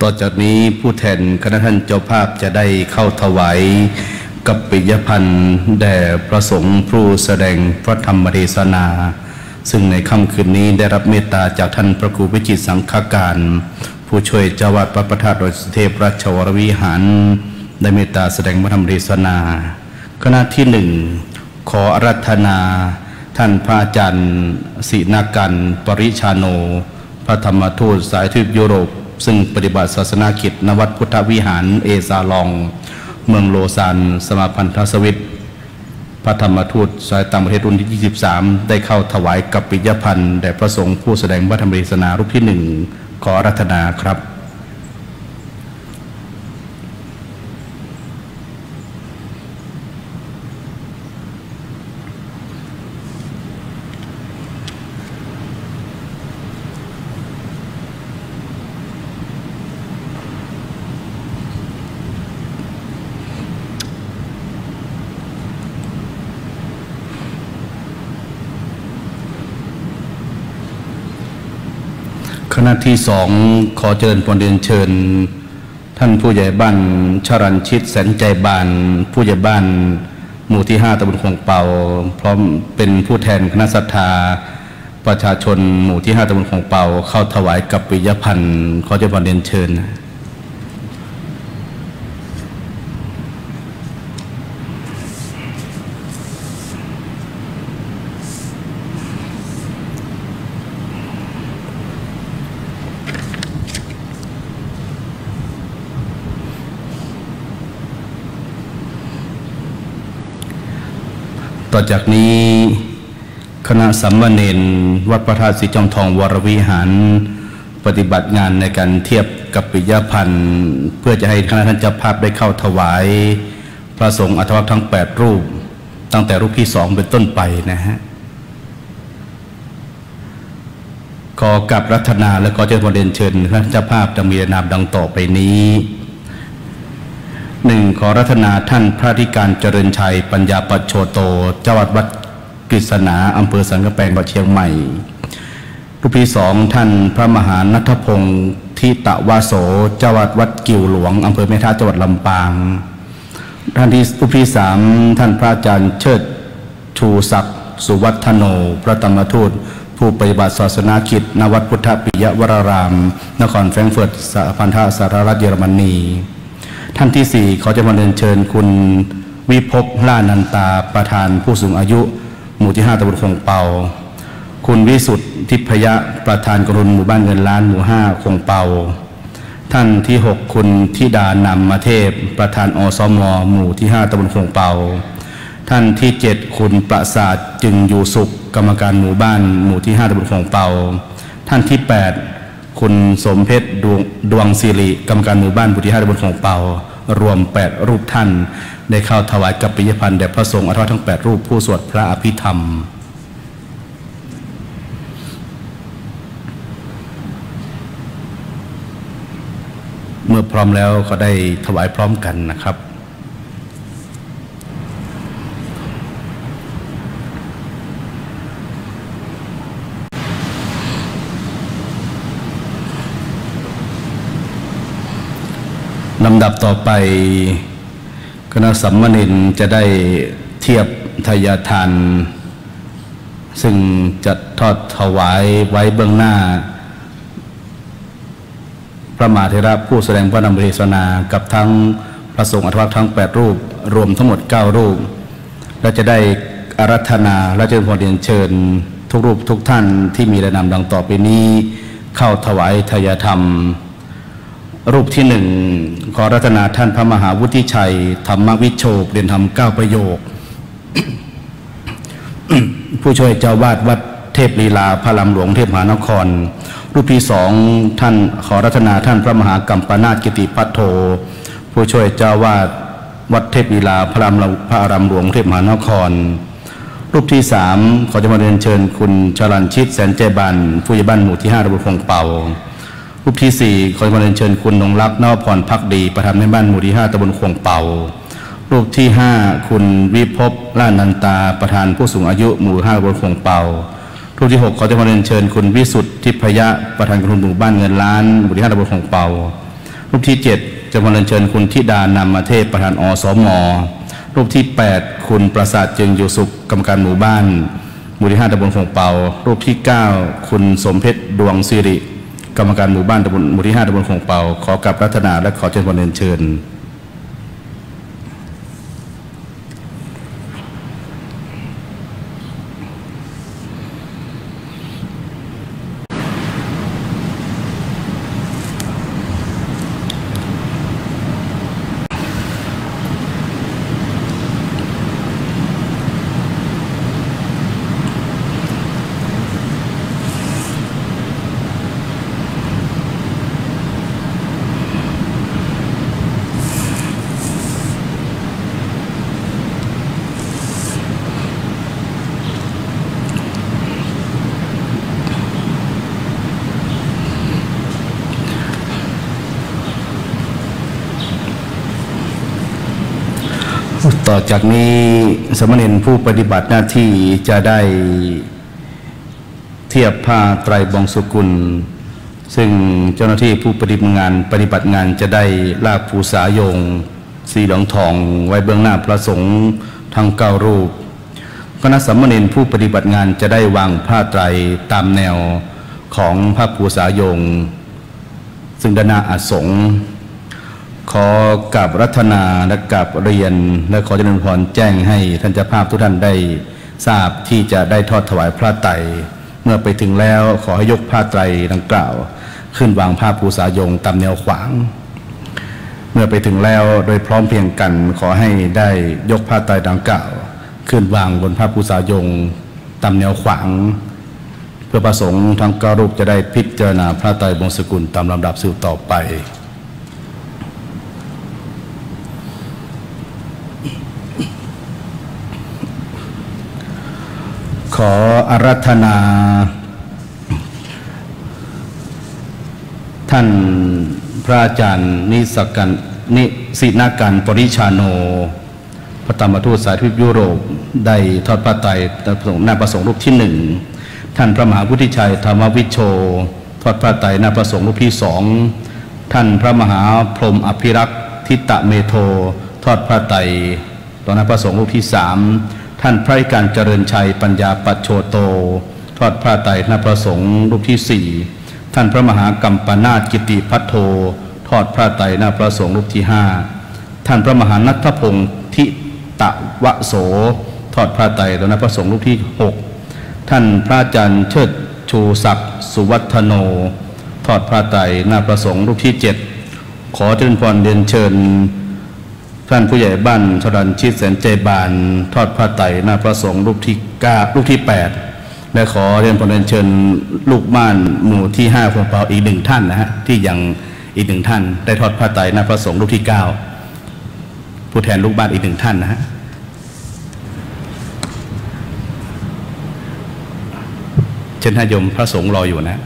[SPEAKER 1] ต่อจากนี้ผู้แทนคณะท่านเจ้าภาพจะได้เข้าถวายกัปปิยพันธ์แด่พระสงฆ์ผู้แสดงพระธรรมเทศนาซึ่งในค่ำคืนนี้ได้รับเมตตาจากท่านพระครูวิจิตรสังฆการผู้ช่วยเจ้าวาดวัดพระธาตุดอยสุเทพราชวรวิหารได้เมตตาแสดงพระธรรมเทศนาคณะที่หนึ่งขออาราธนาท่านพระอาจารย์ศินากันปริชาโนพระธรรมทูตสายทวีปยุโรปซึ่งปฏิบัติศาสนากิจณวัดพุทธวิหารเอซาลองเมืองโลซานสมาพันธสวิตพระธรรมทูตสายต่างประเทศรุ่นที่23ได้เข้าถวายกัปปิยพันธ์แด่พระสงฆ์ผู้แสดงพระธรรมเทศนารูปที่หนึ่งขออาราธนาครับ คณะที่สองขอเจริญพรเรียนเชิญท่านผู้ใหญ่บ้านชรัญชิตแสนใจบานผู้ใหญ่บ้านหมู่ที่5ตำบลคงเป่าพร้อมเป็นผู้แทนคณะศรัทธาประชาชนหมู่ที่5ตำบลคงเป่าเข้าถวายกัปปิยพันธ์ขอเจริญพรเรียนเชิญต่อจากนี้คณะสามเณรวัดพระธาตุศรีจอมทองวรวิหารปฏิบัติงานในการเทียบกัปปิยพันธ์เพื่อจะให้คณะท่านเจ้าภาพได้เข้าถวายพระสงฆ์อัฐวัคทั้ง8รูปตั้งแต่รูปที่2เป็นต้นไปนะฮะ ขอกับรัตนาและขอเจริญพรเรียนเชิญท่านเจ้าภาพจะมีนามดังต่อไปนี้1ขอรัตนาท่านพระธิการเจริญชัยปัญญาปัจโชโตเจ้าวัดกฤษณาอำเภอสันกำแพงจังหวัดเชียงใหม่รูปที่2ท่านพระมหาณัฐพงศ์ทิตวาโสเจ้าวัดกิ่วหลวงอำเภอแม่ทะจังหวัดลำปางท่านที่รูปที่3ท่านพระอาจารย์เชิดชูศักดิ์สุวัฒโนพระธรรมทูตผู้ปฏิบัติศาสนากิจณวัดพุทธปิยวรารามนครแฟรงก์เฟิร์ตสหพันธสหรัฐเยอรมนีท่านที่4ขอจะมาเรียนเชิญคุณวิภพล่านันตาประธานผู้สูงอายุหมู่ที่5ตำบลคงเปาคุณวิสุทธิ์ทิพยะประธานกรุณหมู่บ้านเงินล้านหมู่5คงเปาท่านที่6คุณธิดานำมาเทพประธานอสมหมู่ที่5ตำบลคงเปาท่านที่7คุณประสาทจึงอยู่สุขกรรมการหมู่บ้านหมู่ที่5ตำบลคงเปาท่านที่8คุณสมเพชรดวงศิริกรรมการหมู่บ้านหมู่ที่5ตำบลคงเปารวม8รูปท่านได้เข้าถวายกัปปิยพันธ์แด่พระสงฆ์ทั้ง8รูปผู้สวดพระอภิธรรมเมื่อพร้อมแล้วก็ได้ถวายพร้อมกันนะครับลำดับต่อไปคณะสัมมณินจะได้เทียบทายทานซึ่งจะทอดถวายไว้เบื้องหน้าพระมหาเถระผู้แสดงพระธรรมเทศนากับทั้งพระสงฆ์ทั้ง8รูปรวมทั้งหมด9รูปและจะได้อาราธนาและเจริญพรเรียนเชิญทุกรูปทุกท่านที่มีรายนามดังต่อไปนี้เข้าถวายทายธรรมรูปที่1ขอรัตนาท่านพระมหาวุฒิชัยธรรมวิโชคเรียนธรรม9ประโยค ผู้ช่วยเจ้าวาดวัดเทพลีลาพระลำหลวงเทพมหานครรูปที่2ท่านขอรัตนาท่านพระมหากัมปนาถกิติพัทโทผู้ช่วยเจ้าวาดวัดเทพลีลาพระอารามหลวงเทพมหานครรูปที่3ขอจะมาเรียนเชิญคุณชลันชิตแสนใจบันผู้ใหญ่บ้านหมู่ที่5ตำบลคงเปารูปที่4ขอจะมาเรียนเชิญคุณนงรักนวพรภักดีประธานในบ้านหมู่ที่5ตำบลคงเปารูปที่5คุณวิภพล่านันตาประธานผู้สูงอายุหมู่5ตำบลคงเปารูปที่6ขอจะมาเรียนเชิญคุณวิสุทธิ์ทิพยะประธานกรุณหมู่บ้านเงินล้านหมู่ที่5ตำบลคงเปารูปที่7จะมาเรียนเชิญคุณธิดานำมาเทพประธานอสมรูปที่8คุณประสาทจึงอยู่สุขกรรมการหมู่บ้านหมู่ที่5ตำบลคงเปารูปที่9คุณสมเพชรดวงศิริกรรมการหมู่บ้านหมู่ที่5ตำบลคงเปาขอกับรัตนาและขอเชิญพรเรียนเชิญต่อจากนี้สมณเณรผู้ปฏิบัติหน้าที่จะได้เทียบผ้าไตรบงสุกุลซึ่งเจ้าหน้าที่ผู้ปฏิบัติงานจะได้ลากภูษายงสีเหลืองทองไว้เบื้องหน้าพระสงฆ์ทั้ง9รูปคณะสมณเณรผู้ปฏิบัติงานจะได้วางผ้าไตรตามแนวของพระภูษายงซึ่งด้านหน้าอาสงฆ์ขอกราบรัตนาและกราบเรียนและขอเจริญพรแจ้งให้ท่านเจ้าภาพทุกท่านได้ทราบที่จะได้ทอดถวายพระไตรเมื่อไปถึงแล้วขอให้ยกผ้าไตรดังกล่าวขึ้นวางผ้าภูษายงตามแนวขวางเมื่อไปถึงแล้วโดยพร้อมเพรียงกันขอให้ได้ยกผ้าไตรดังกล่าวขึ้นวางบนผ้าภูษายงตามแนวขวางเพื่อประสงค์ทั้ง9รูปจะได้พิจารณาพระไตรบงสกุลตามลำดับสืบต่อไปขออาราธนา ท่านพระอาจารย์นิสินาการปริชาโนพระธรรมทูตสายทวีปยุโรปได้ทอดพระไตรหน้าประสงค์รูปที่หนึ่งท่านพระมหาพุทธิชัยธรรมวิชโชทอดพระไตรหน้าประสงค์รูปที่สองท่านพระมหาพรหมอภิรักษ์ทิตเมโททอดพระไตรต่อหน้าประสงค์รูปที่สามท่านพระการเจริญชัยปัญญาปัจโชโตทอดพระไตรหน้าประสงค์รูปที่สี่ท่านพระมหากัมปนาถกิติพัทโททอดพระไตรหน้าประสงค์รูปที่ห้าท่านพระมหานัทพงศ์ทิตวโสทอดพระไตรต่อหน้าประสงค์รูปที่หกท่านพระอาจารย์เชิดชูศักดิ์สุวัฒโนทอดพระไตรหน้าประสงค์รูปที่เจ็ดขอเจริญพรเรียนเชิญท่านผู้ใหญ่บ้านชรัญชิตแสนใจบานทอดพระไตรหน้าประสงค์รูปที่9รูปที่8และขอเรียนพรเรียนเชิญลูกบ้านหมู่ที่5พวกเราอีกหนึ่งท่านนะฮะที่ยังอีกหนึ่งท่านได้ทอดพระไตรหน้าประสงค์รูปที่9ผู้แทนลูกบ้านอีกหนึ่งท่านนะฮะเชิญท่านโยมพระสงฆ์รออยู่นะ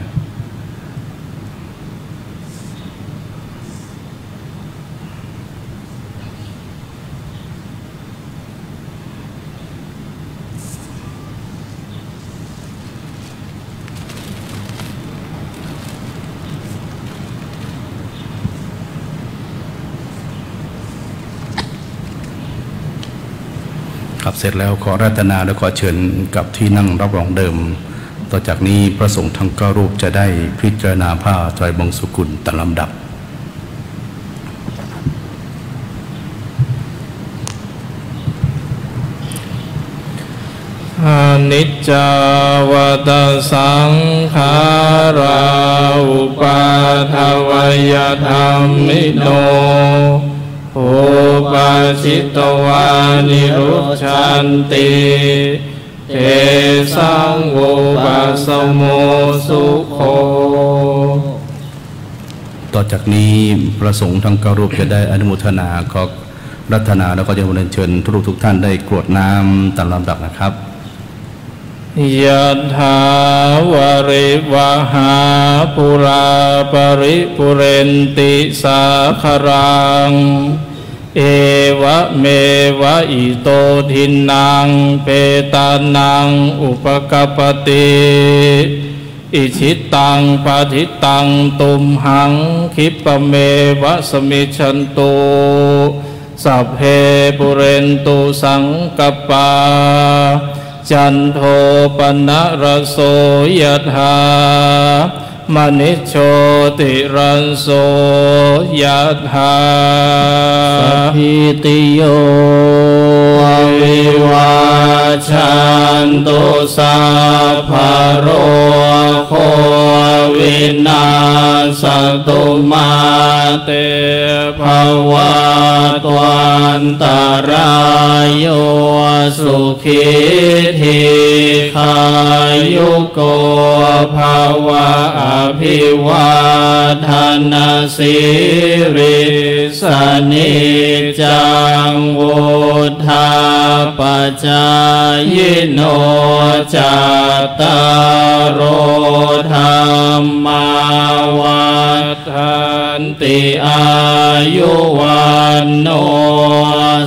[SPEAKER 1] ครับเสร็จแล้วขอรัตนาและขอเชิญกับที่นั่งรับรองเดิมต่อจากนี้พระสงฆ์ทั้ง9รูปจะได้พิจารณาผ้าไตรบงสุกุลตามลำดับ
[SPEAKER 4] อนิจจาวัฏสังขาราอุปาทวยธรรมิโนโอปาชิตวานิรุชันติเตสังโวปัสโมสุโข
[SPEAKER 1] ต่อจากนี้พระสงฆ์ทั้ง9รูปจะได้อนุโมทนาขอรัตนาแล้วก็จะเรียนเชิญทุกท่านได้กรวดน้ำตามลำดับนะครับ
[SPEAKER 4] ยะถาวริวหาปุราปริปุเรนติสาครังเอวะเมวะอิโตทินังเปตานังอุปกัปปติอิชิตังปะทิตังตุมหังคิปะเมวะสมิชันตุสัพเพปุเรนตุสังกัปปาจันโทปนะระโสยถามณิโชติรันโสยถา
[SPEAKER 3] สัพพิติโยวิวัชชันตุสัพพะโรโควินาศตุมาเตภวัตวันตรายโยสุขิธิขายุโกภวะอภิวาทนาสิริสนิจังวุธาปจายโนจัตตารโอธรรมาวัฏันติอายุวันโน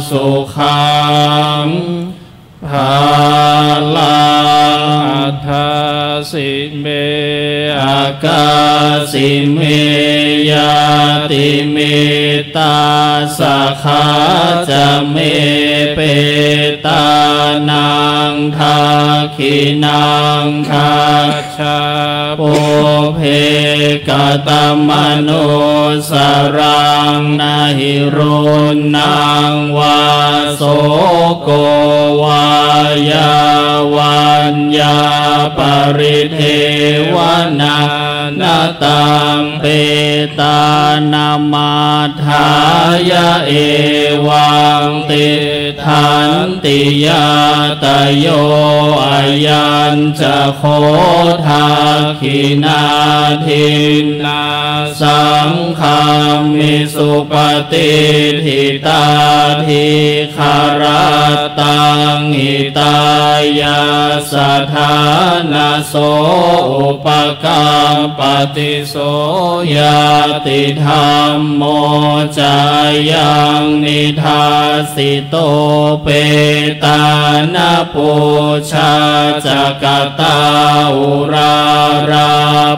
[SPEAKER 3] สุขังภาลังอัฏฐสิเมอากาสิเมยาติเมตาสาขาจะเมเปตานังทาคินังทาชาโปเพกตมโนสรังนาหิรุนังวาโสโกวายาวันยาปริเทวนานาตังเปตานามาทายาเอวังติทันติยาตโยอายัญจะโคทาคินาทินาสังฆามิสุปฏิทิตาทิคารตังหิตายาสถานาโสอุปกัป
[SPEAKER 4] ปฏิโสยติธรรมโมจายังนิทาสิโตเปตานาปูชาจักตาอุรารา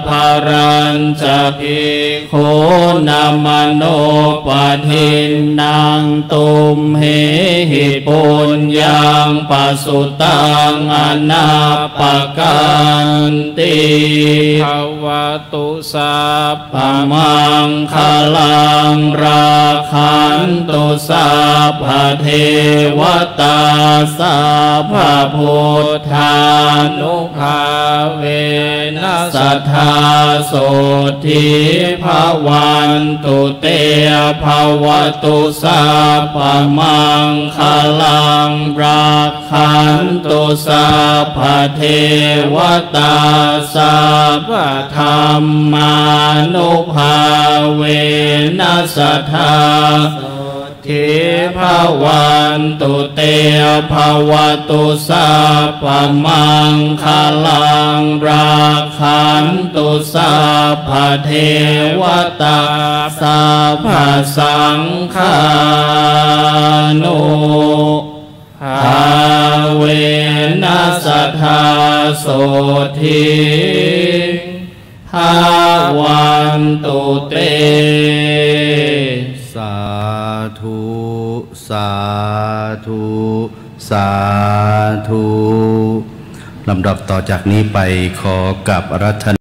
[SPEAKER 4] ภารัญจะภิกขุนัมโนปทินนางตุมเหหิปุญญังปัสสุตังอนาปกันติภวตุสัพพมังคลังราคันตุสัพพเทวตาสัพพพุทธานุภาเวนัสสัทธาโสทิภวันตุเตภวตุสัพพมังคลังราคันตุสัพพเทวตาสัพพธรรมานุภาเวนัสสัทธาทิภวันตุเตภวตุสัพพมังคลังราคันตุสัพพเทวตาสัพพสังฆานุภาเวนัสสัทธาโสทิภวันตุเต
[SPEAKER 1] สาธุสาธุสาธุลำดับต่อจากนี้ไปขอกับอาราธนา